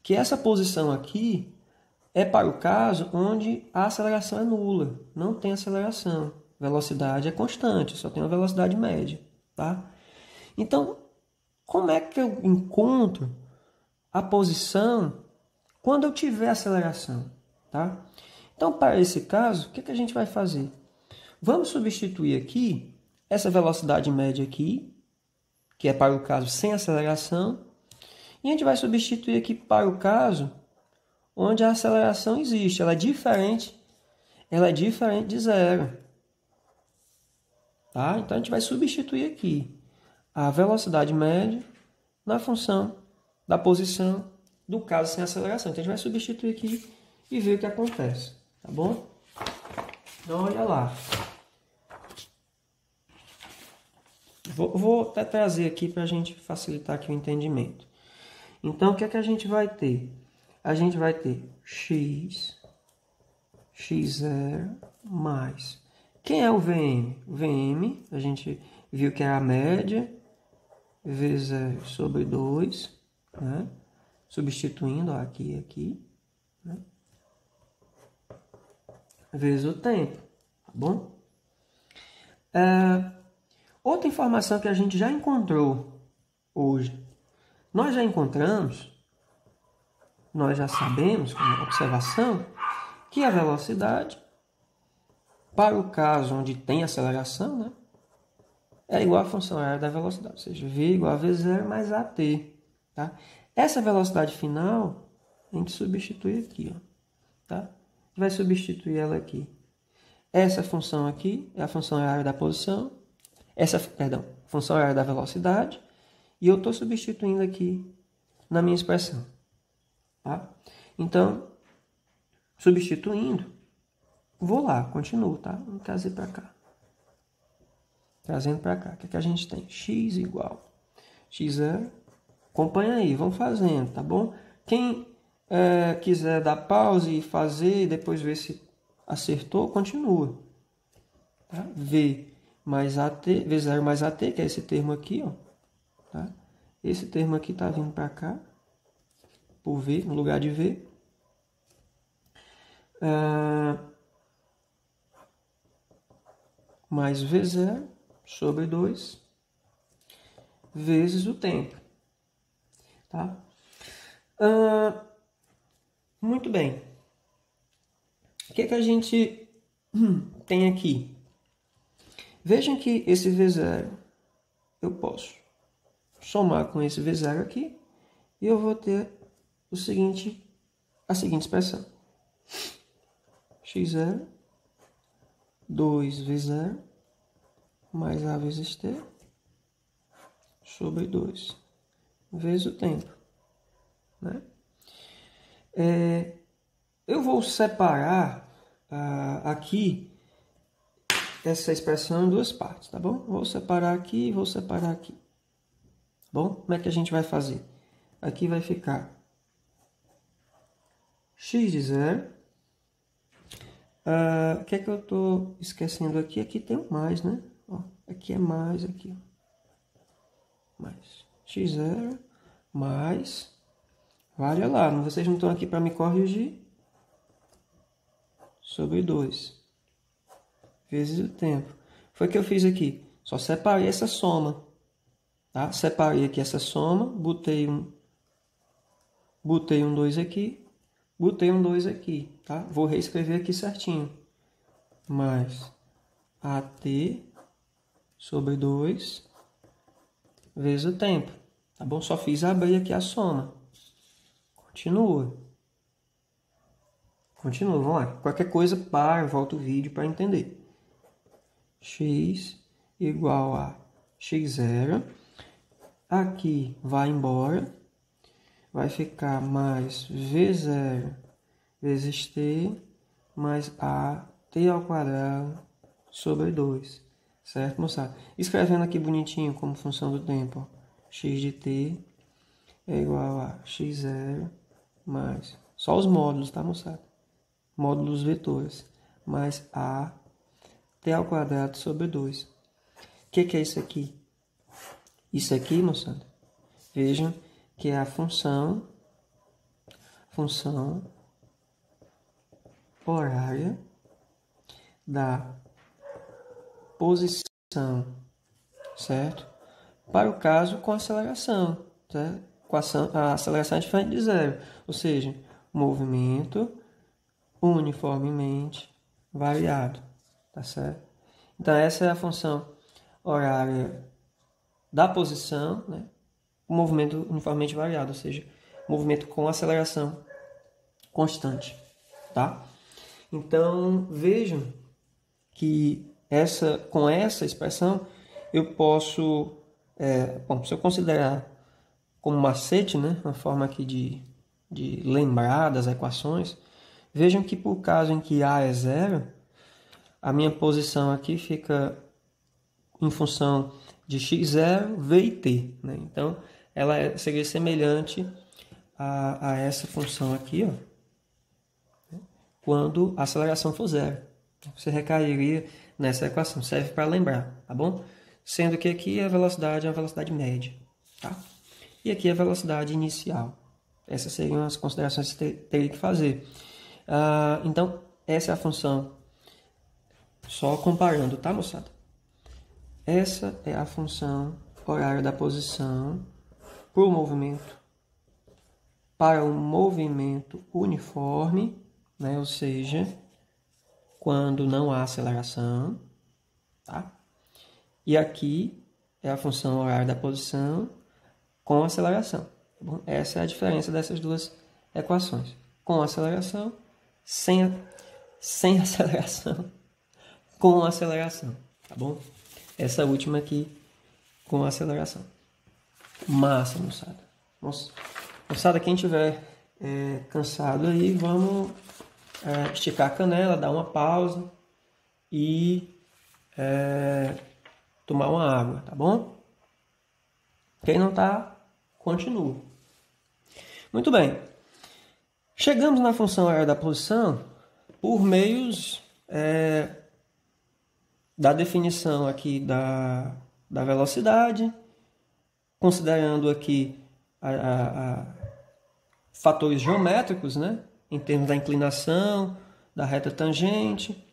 que essa posição aqui é para o caso onde a aceleração é nula, não tem aceleração. Velocidade é constante, só tem uma velocidade média, tá? Então, como é que eu encontro a posição quando eu tiver aceleração, tá? Então, para esse caso, o que a gente vai fazer? Vamos substituir aqui essa velocidade média aqui, que é para o caso sem aceleração, e a gente vai substituir aqui para o caso onde a aceleração existe, ela é diferente de zero. Tá? Então a gente vai substituir aqui a velocidade média na função da posição do caso sem aceleração. Então a gente vai substituir aqui e ver o que acontece, tá bom? Então olha lá. Vou até trazer aqui para a gente facilitar aqui o entendimento. Então o que é que a gente vai ter? A gente vai ter x0 mais... Quem é o VM? O VM, a gente viu que é a média, V0 sobre 2, né? Substituindo ó, aqui, né? Vezes o tempo, tá bom? Outra informação que a gente já encontrou hoje, nós já sabemos, com observação, que a velocidade, para o caso onde tem aceleração, né, é igual à função horária da velocidade, ou seja, V igual a V0 mais AT. Tá? Essa velocidade final, a gente substitui aqui. Ó, tá? A gente vai substituir ela aqui. Essa função aqui é a função horária da posição, função horária da velocidade, e eu estou substituindo aqui na minha expressão. Tá? Então, substituindo, vou lá, continuo, tá? Vamos trazer para cá. Trazendo para cá. O que a gente tem? X igual x0. Acompanha aí, vamos fazendo, tá bom? Quem quiser dar pause e fazer e depois ver se acertou, continua. Tá? V0 mais AT, que é esse termo aqui, ó. Tá? Esse termo aqui está vindo para cá, por V, no lugar de V. mais V0 sobre 2 vezes o tempo. Tá? Muito bem. O que a gente tem aqui? Vejam que esse V0 eu posso somar com esse V0 aqui e eu vou ter a seguinte expressão. x0, 2V0 mais A vezes T sobre 2 vezes o tempo. Né? Eu vou separar aqui essa expressão em duas partes, tá bom? Vou separar aqui e vou separar aqui. Tá bom? Como é que a gente vai fazer? Aqui vai ficar x de 0. O que é que eu estou esquecendo aqui? Aqui tem um mais, né? Ó, aqui é mais, aqui. Mais x0 mais... Olha lá, vocês não estão aqui para me corrigir. Sobre 2 vezes o tempo. Foi o que eu fiz aqui. Só separei essa soma. Tá? Separei aqui essa soma. Botei um 2 aqui. Botei um 2 aqui. Tá? Vou reescrever aqui certinho. Mais AT sobre 2 vezes o tempo. Tá bom? Só fiz abrir aqui a soma. Continua, vamos lá. Qualquer coisa, volta o vídeo para entender. X igual a x0. Aqui vai embora. Vai ficar mais V0 vezes T mais AT ao quadrado sobre 2. Certo, moçada? Escrevendo aqui bonitinho como função do tempo. Ó. X de T é igual a x0 mais, só os módulos, tá, moçada? Módulos vetores, mais a t ao quadrado sobre 2. O que é isso aqui? Isso aqui, moçada, vejam que é a função horária da posição, certo? Para o caso com aceleração, certo? A aceleração é diferente de zero, ou seja, movimento uniformemente variado, tá certo? Então essa é a função horária da posição, né? O movimento uniformemente variado, ou seja, movimento com aceleração constante, tá? Então vejam que com essa expressão eu posso, se eu considerar como macete, né, uma forma aqui de lembrar das equações, vejam que por caso em que A é zero, a minha posição aqui fica em função de x0, v e t. Né? Então, ela seria semelhante a essa função aqui, ó, quando a aceleração for zero. Você recairia nessa equação, serve para lembrar, tá bom? Sendo que aqui a velocidade é uma velocidade média, tá? E aqui a velocidade inicial. Essas seriam as considerações que você teria que fazer. Então, essa é a função. Só comparando, tá, moçada? Essa é a função horária da posição para um movimento uniforme, né? Ou seja, quando não há aceleração. Tá? E aqui é a função horária da posição com aceleração. Tá bom? Essa é a diferença dessas duas equações. Com aceleração, sem aceleração, com aceleração. Tá bom? Essa última aqui com aceleração. Massa, moçada. Moçada, quem tiver cansado aí, vamos esticar a canela, dar uma pausa e tomar uma água, tá bom? Quem não tá, continua. Muito bem. Chegamos na função horária da posição por meios da definição aqui da velocidade, considerando aqui fatores geométricos, né? Em termos da inclinação, da reta tangente.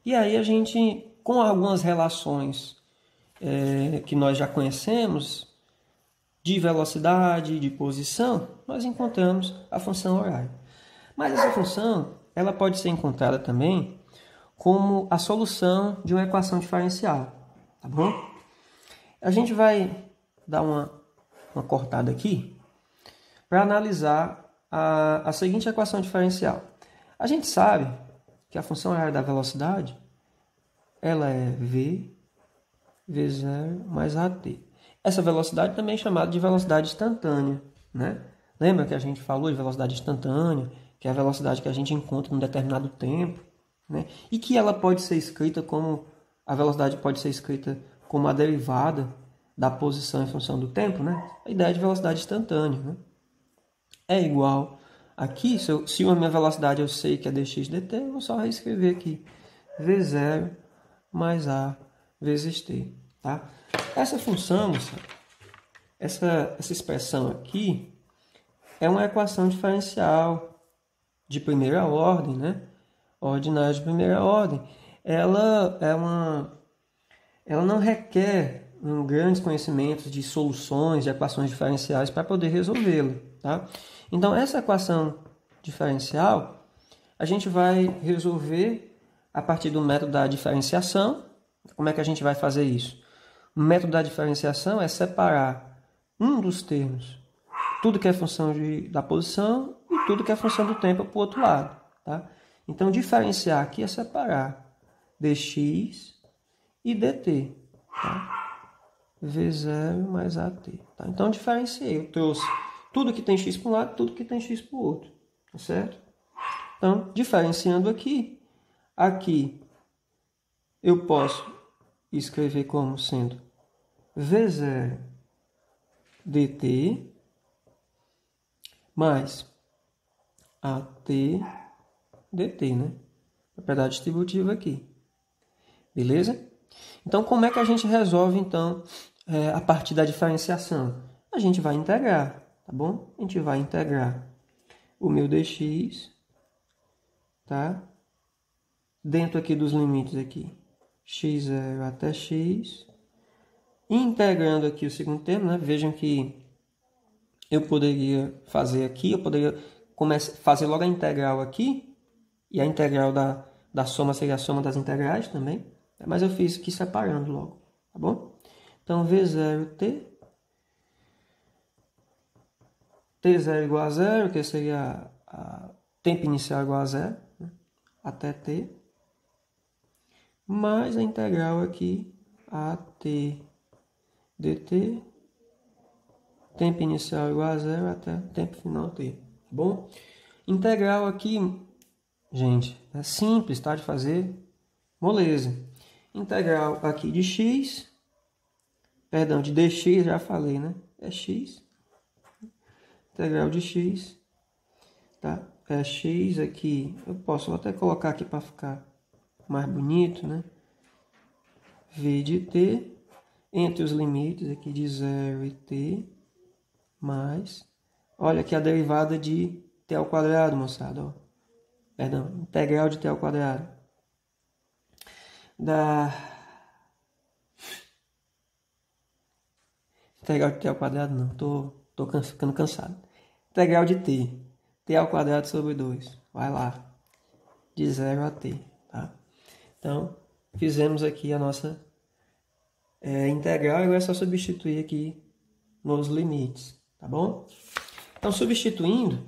E aí a gente com algumas relações que nós já conhecemos, de velocidade, de posição, nós encontramos a função horária. Mas essa função ela pode ser encontrada também como a solução de uma equação diferencial, tá bom? A gente vai dar uma cortada aqui para analisar a seguinte equação diferencial. A gente sabe que a função horária da velocidade ela é v0 mais at. Essa velocidade também é chamada de velocidade instantânea, né? Lembra que a gente falou de velocidade instantânea, que é a velocidade que a gente encontra num determinado tempo, né? E que ela pode ser escrita como a velocidade pode ser escrita como a derivada da posição em função do tempo, né? A ideia de velocidade instantânea, né? É igual aqui, se a minha velocidade eu sei que é dx dt, eu vou só reescrever aqui v0 mais a vezes t, tá? Essa função, essa expressão aqui é uma equação diferencial de primeira ordem, né? Ordinária de primeira ordem. Ela não requer grandes conhecimentos de soluções de equações diferenciais para poder resolvê-la, tá? Então, essa equação diferencial, a gente vai resolver a partir do método da diferenciação. Como é que a gente vai fazer isso? O método da diferenciação é separar um dos termos, tudo que é função da posição e tudo que é função do tempo para o outro lado, tá? Então, diferenciar aqui é separar dx e dt, tá? v0 mais at. Tá? Então, diferenciei. Eu trouxe tudo que tem x para um lado, tudo que tem x para o outro. Tá certo? Então, diferenciando aqui eu posso escrever como sendo v0 dt mais at dt, né? Propriedade distributiva aqui. Beleza? Então, como é que a gente resolve, então, a partir da diferenciação? A gente vai integrar, tá bom? A gente vai integrar o meu dx, tá? Dentro aqui dos limites aqui, x0 até x. Integrando aqui o segundo termo, né? Vejam que eu poderia fazer aqui, eu poderia fazer logo a integral aqui, e a integral da soma seria a soma das integrais também, mas eu fiz aqui separando logo, tá bom? Então, v0t, t0 igual a zero, que seria tempo inicial igual a zero, né? Até t, mais a integral aqui, at dt, tempo inicial igual a zero até tempo final t, tá bom? Integral aqui, gente, é simples, tá? De fazer, moleza. Integral aqui de x, perdão, de dx, já falei, né? É x. Integral de x, tá? É x aqui, eu posso até colocar aqui para ficar mais bonito, né? V de t, entre os limites aqui de 0 e t, mais, olha aqui a derivada de t ao quadrado, moçada, ó. Perdão, integral de t ao quadrado. Integral de t ao quadrado não, tô ficando cansado. Integral de t ao quadrado sobre 2, vai lá, de 0 a t, tá? Então, fizemos aqui a nossa integral, e agora é só substituir aqui nos limites, tá bom? Então, substituindo,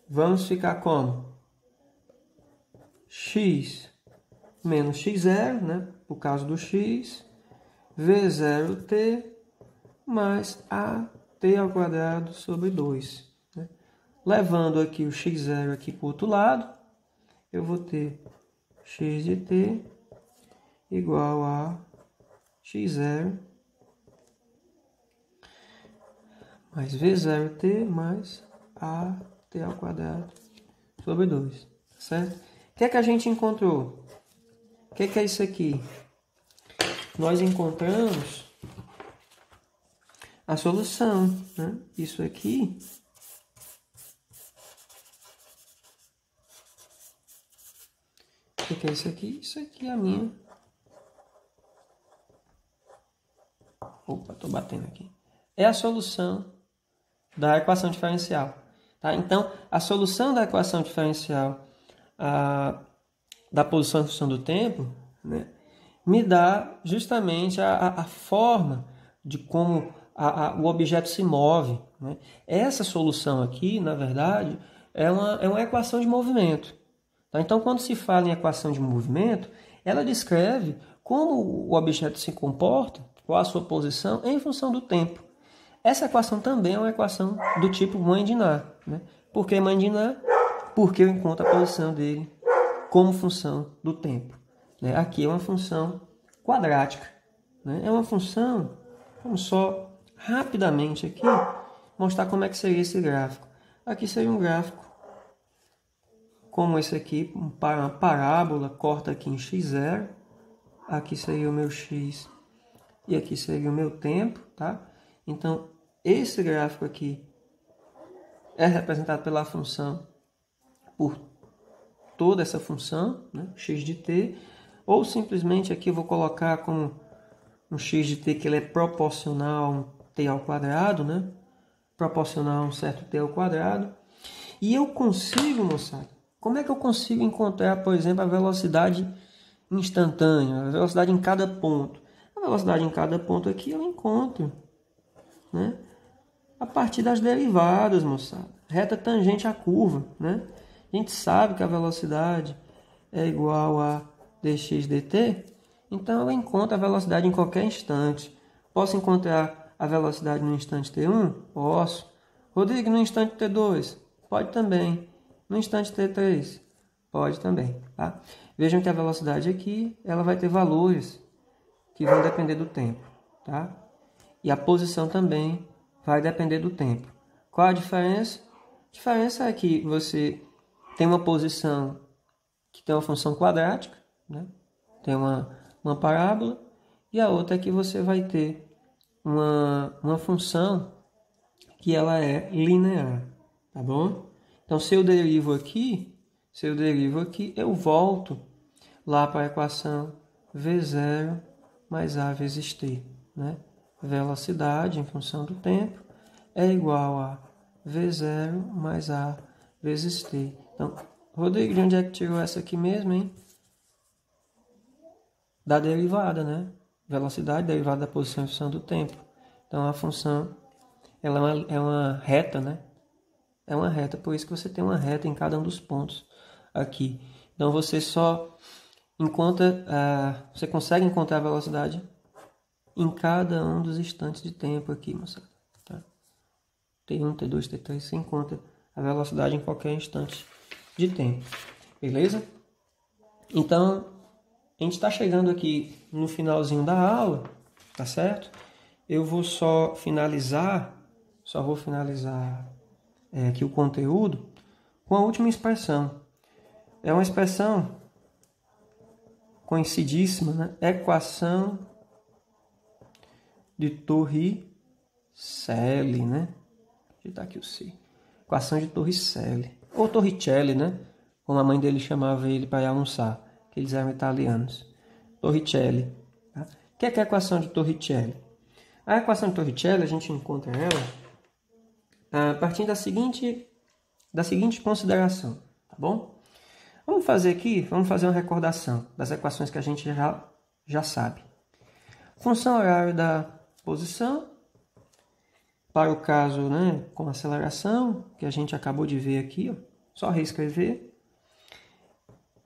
vamos ficar como? X menos x0, né? Por causa do x, v0t mais at ao quadrado sobre 2. Né? Levando aqui o x0 aqui para o outro lado, eu vou ter x de t igual a x0 mais v0t mais at ao quadrado sobre 2, certo? O que é que a gente encontrou? O que é isso aqui? Nós encontramos a solução, né? Isso aqui o que é isso aqui? Isso aqui é a minha Opa, estou batendo aqui. É a solução da equação diferencial. Tá? Então, a solução da equação diferencial da posição em função do tempo, né, me dá justamente a forma de como o objeto se move. Né? Essa solução aqui, na verdade, é uma equação de movimento. Tá? Então, quando se fala em equação de movimento, ela descreve como o objeto se comporta, qual a sua posição, em função do tempo. Essa equação também é uma equação do tipo mãe de Ná. Né? Por que mãe de Ná? Porque eu encontro a posição dele como função do tempo. Né? Aqui é uma função quadrática. Né? É uma função, vamos só rapidamente aqui mostrar como é que seria esse gráfico. Aqui seria um gráfico como esse aqui, uma parábola, corta aqui em x0. Aqui seria o meu x e aqui seria o meu tempo. Tá? Então, esse gráfico aqui é representado pela função, por toda essa função, né, x de t, ou simplesmente aqui eu vou colocar como um x de t que ele é proporcional a um t ao quadrado, né, proporcional a um certo t ao quadrado. E eu consigo, moçada, como é que eu consigo encontrar, por exemplo, a velocidade instantânea, a velocidade em cada ponto? A velocidade em cada ponto aqui eu encontro, né, a partir das derivadas, moçada. Reta tangente à curva, né? A gente sabe que a velocidade é igual a dx dt, então eu encontro a velocidade em qualquer instante. Posso encontrar a velocidade no instante t1? Posso. Rodrigo, no instante t2? Pode também. No instante t3? Pode também. Tá? Vejam que a velocidade aqui ela vai ter valores que vão depender do tempo. Tá? E a posição também vai depender do tempo. Qual a diferença? A diferença é que você tem uma posição que tem uma função quadrática, né? Tem uma parábola, e a outra é que você vai ter uma função que ela é linear, tá bom? Então, se eu derivo aqui, eu volto lá para a equação v0 mais a vezes t, né? Velocidade em função do tempo é igual a v0 mais a vezes t. Então, Rodrigo, de onde é que tirou essa aqui mesmo, hein? Da derivada, né? Velocidade derivada da posição em função do tempo. Então, a função ela é uma reta, né? É uma reta, por isso que você tem uma reta em cada um dos pontos aqui. Então, você só encontra, você consegue encontrar a velocidade em cada um dos instantes de tempo aqui, moçada. Tá? T1, T2, T3, você encontra a velocidade em qualquer instante de tempo. Beleza? Então, a gente está chegando aqui no finalzinho da aula, tá certo? Eu vou só vou finalizar aqui o conteúdo com a última expressão. É uma expressão conhecidíssima, né? Equação de Torricelli, né? Deixa eu dar aqui o C. Equação de Torricelli. Ou Torricelli, né? Como a mãe dele chamava ele para ir almoçar, que eles eram italianos. Torricelli. Tá? O que é a equação de Torricelli? A equação de Torricelli, a gente encontra ela a partir da seguinte consideração, tá bom? Vamos fazer uma recordação das equações que a gente já sabe. Função horária da posição, para o caso, né, com aceleração, que a gente acabou de ver aqui, ó, só reescrever,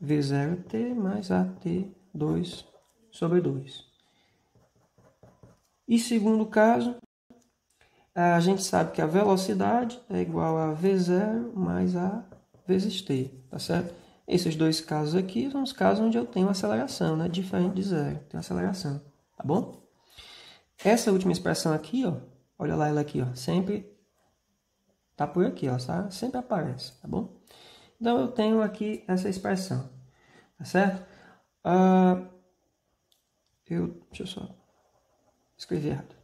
V0t mais AT2 sobre 2. E segundo caso, a gente sabe que a velocidade é igual a V0 mais A vezes t, tá certo? Esses dois casos aqui são os casos onde eu tenho aceleração, né? Diferente de zero, tem aceleração, tá bom? Essa última expressão aqui, ó, olha lá ela aqui, ó, sempre tá por aqui, ó, tá? Sempre aparece, tá bom? Então eu tenho aqui essa expressão, tá certo? Deixa eu só escrever errado.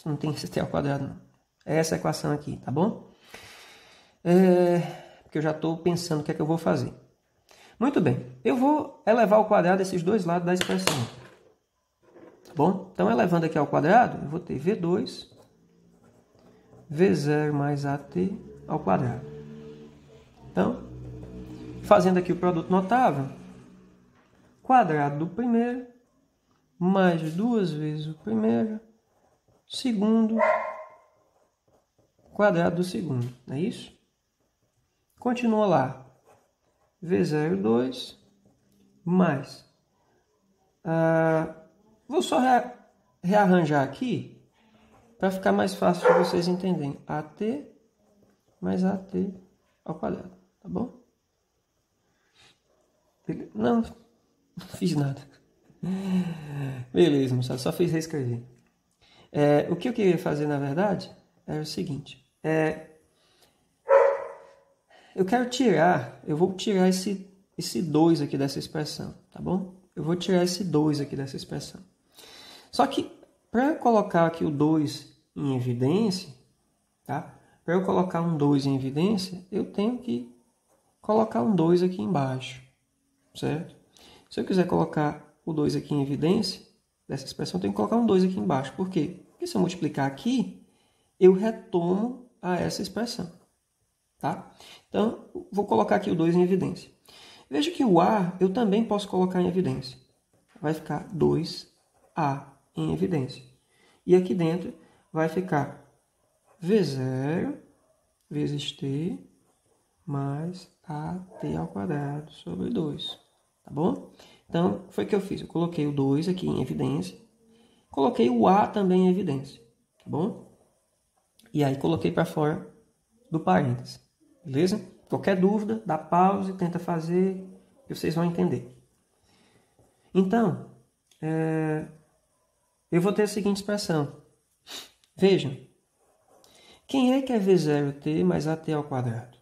Não tem ct ao quadrado, não. É essa equação aqui, tá bom? Porque eu já estou pensando o que é que eu vou fazer. Muito bem, eu vou elevar ao quadrado esses dois lados da expressão. Tá bom? Então, elevando aqui ao quadrado, eu vou ter V2, V0 mais AT ao quadrado. Então, fazendo aqui o produto notável, quadrado do primeiro, mais 2 vezes o primeiro, segundo, quadrado do segundo, não é isso? Continua lá, V02, mais, vou só rearranjar aqui, para ficar mais fácil de vocês entenderem, AT mais AT ao quadrado, tá bom? Não fiz nada. Beleza, moçada, só fiz reescrever. O que eu queria fazer, na verdade, era o seguinte. Eu vou tirar esse 2 aqui dessa expressão, tá bom? Eu vou tirar esse 2 aqui dessa expressão. Só que, para colocar aqui o 2 em evidência, tá? Para eu colocar um 2 em evidência, eu tenho que colocar um 2 aqui embaixo, certo? Se eu quiser colocar o 2 aqui em evidência, dessa expressão, eu tenho que colocar um 2 aqui embaixo. Por quê? Porque se eu multiplicar aqui, eu retomo a essa expressão, tá? Então, vou colocar aqui o 2 em evidência. Veja que o A eu também posso colocar em evidência. Vai ficar 2A em evidência. E aqui dentro vai ficar V0 vezes T mais AT ao quadrado sobre 2. Tá bom? Então, foi o que eu fiz. Eu coloquei o 2 aqui em evidência. Coloquei o A também em evidência. Tá bom? E aí, coloquei para fora do parênteses. Beleza? Qualquer dúvida, dá pausa e tenta fazer, e vocês vão entender. Então, eu vou ter a seguinte expressão. Vejam. Quem é que é V0t mais AT ao quadrado?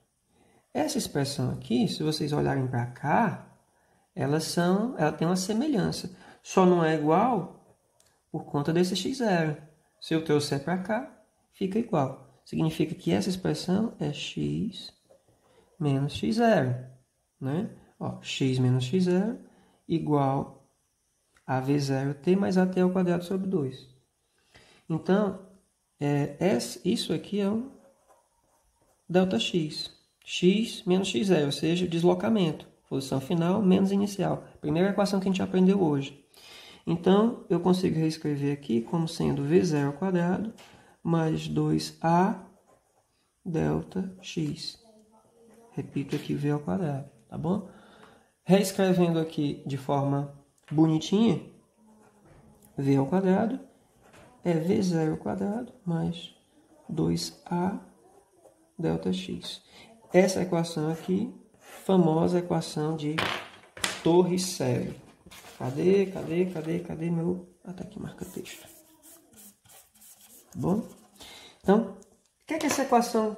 Essa expressão aqui, se vocês olharem para cá, ela tem uma semelhança. Só não é igual por conta desse x0. Se eu trouxer para cá, fica igual. Significa que essa expressão é x menos x0. Né? Ó, x menos x0 igual a V0t mais AT ao quadrado sobre 2. Então, isso aqui é um ΔX. X menos x0, ou seja, o deslocamento. Posição final menos inicial. Primeira equação que a gente aprendeu hoje. Então, eu consigo reescrever aqui como sendo V0 ao quadrado mais 2A ΔX. Repito aqui V ao quadrado, tá bom? Reescrevendo aqui de forma bonitinha, V ao quadrado é V0 ao quadrado mais 2A ΔX. Essa equação aqui, famosa equação de Torricelli. Cadê meu... tá aqui, marca-texto. Tá bom? Então, o que é que essa equação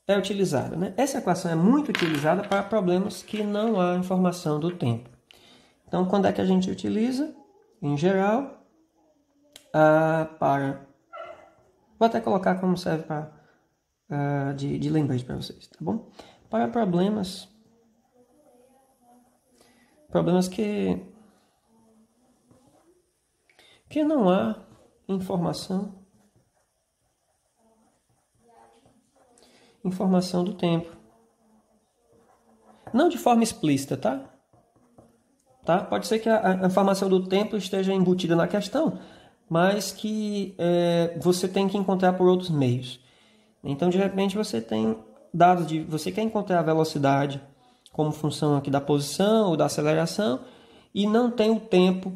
é utilizada, né? Essa equação é muito utilizada para problemas que não há informação do tempo. Então, quando é que a gente utiliza? Em geral, vou até colocar como serve para de lembrete para vocês, tá bom? Para problemas que não há informação do tempo. Não de forma explícita, tá? Pode ser que a informação do tempo esteja embutida na questão, mas que você tem que encontrar por outros meios. Então, de repente, você tem dados você quer encontrar a velocidade como função aqui da posição ou da aceleração e não tem o tempo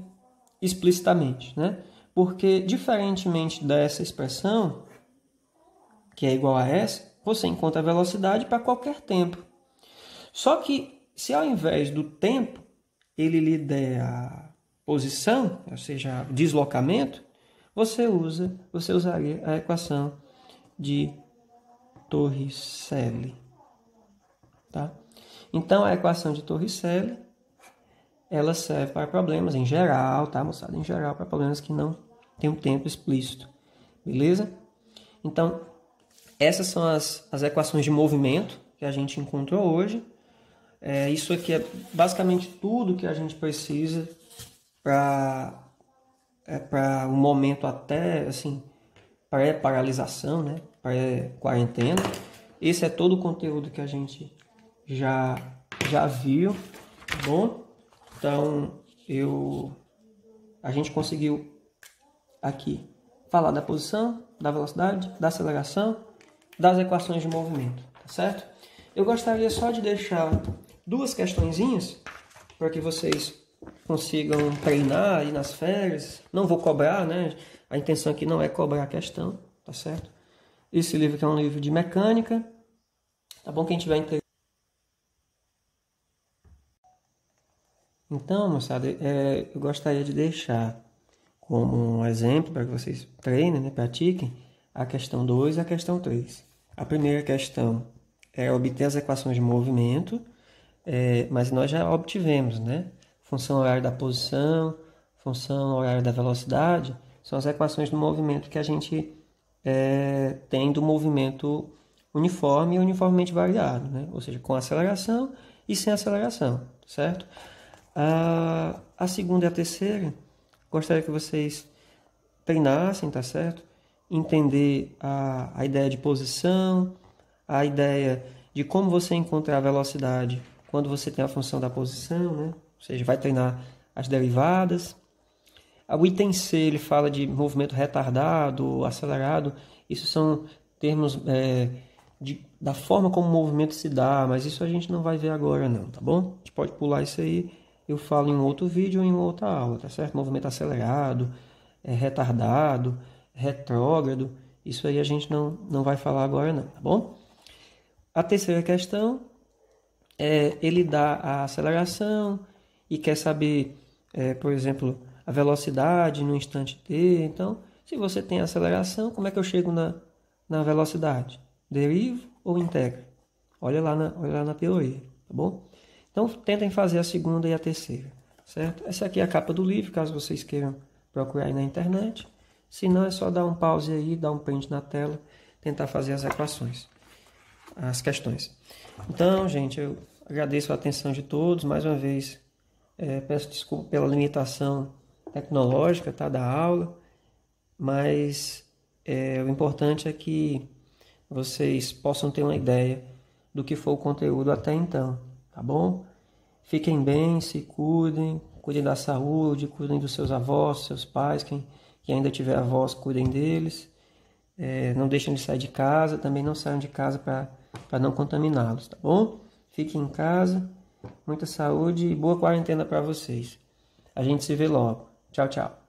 explicitamente, né? Porque, diferentemente dessa expressão, que é igual a essa, você encontra a velocidade para qualquer tempo. Só que, se ao invés do tempo, ele lhe der a posição, ou seja, deslocamento, você usaria a equação de Torricelli. Tá? Então, a equação de Torricelli, ela serve para problemas em geral, tá, moçada? Em geral, para problemas que não tem um tempo explícito. Beleza? Então, essas são as equações de movimento que a gente encontrou hoje. Isso aqui é basicamente tudo que a gente precisa para para o momento até, assim, pré-paralisação, né? Pré-quarentena. Esse é todo o conteúdo que a gente já viu, tá bom? Então, a gente conseguiu aqui falar da posição, da velocidade, da aceleração, das equações de movimento, tá certo? Eu gostaria só de deixar duas questõezinhas para que vocês consigam treinar aí nas férias. Não vou cobrar, né? A intenção aqui não é cobrar a questão, tá certo? Esse livro aqui é um livro de mecânica, tá bom? Quem tiver interesse. Então, moçada, eu gostaria de deixar como um exemplo para que vocês treinem, né, pratiquem, a questão 2 e a questão 3. A primeira questão é obter as equações de movimento, mas nós já obtivemos, né? Função horária da posição, função horária da velocidade, são as equações do movimento que a gente tem do movimento uniforme e uniformemente variado, né? Ou seja, com aceleração e sem aceleração, certo? A segunda e a terceira, gostaria que vocês treinassem, tá certo? Entender a ideia de posição, a ideia de como você encontrar a velocidade quando você tem a função da posição, né? Ou seja, vai treinar as derivadas. O item C, ele fala de movimento retardado, acelerado. Isso são termos da forma como o movimento se dá, mas isso a gente não vai ver agora não, tá bom? A gente pode pular isso aí, eu falo em um outro vídeo ou em uma outra aula, tá certo? Movimento acelerado, retardado, retrógrado, isso aí a gente não vai falar agora não, tá bom? A terceira questão ele dá a aceleração e quer saber, por exemplo, a velocidade no instante t. Então, se você tem aceleração, como é que eu chego na velocidade? Derivo ou integro? Olha lá na teoria, tá bom? Então, tentem fazer a segunda e a terceira, certo? Essa aqui é a capa do livro, caso vocês queiram procurar aí na internet. Se não, é só dar um pause aí, dar um print na tela, tentar fazer as equações, as questões. Então, gente, eu agradeço a atenção de todos. Mais uma vez, peço desculpa pela limitação tecnológica, tá, da aula, mas o importante é que vocês possam ter uma ideia do que foi o conteúdo até então, tá bom? Fiquem bem, se cuidem, cuidem da saúde, cuidem dos seus avós, seus pais, quem ainda tiver avós, cuidem deles. Não deixem de sair de casa, também não saiam de casa para não contaminá-los, tá bom? Fiquem em casa, muita saúde e boa quarentena para vocês. A gente se vê logo. Tchau, tchau.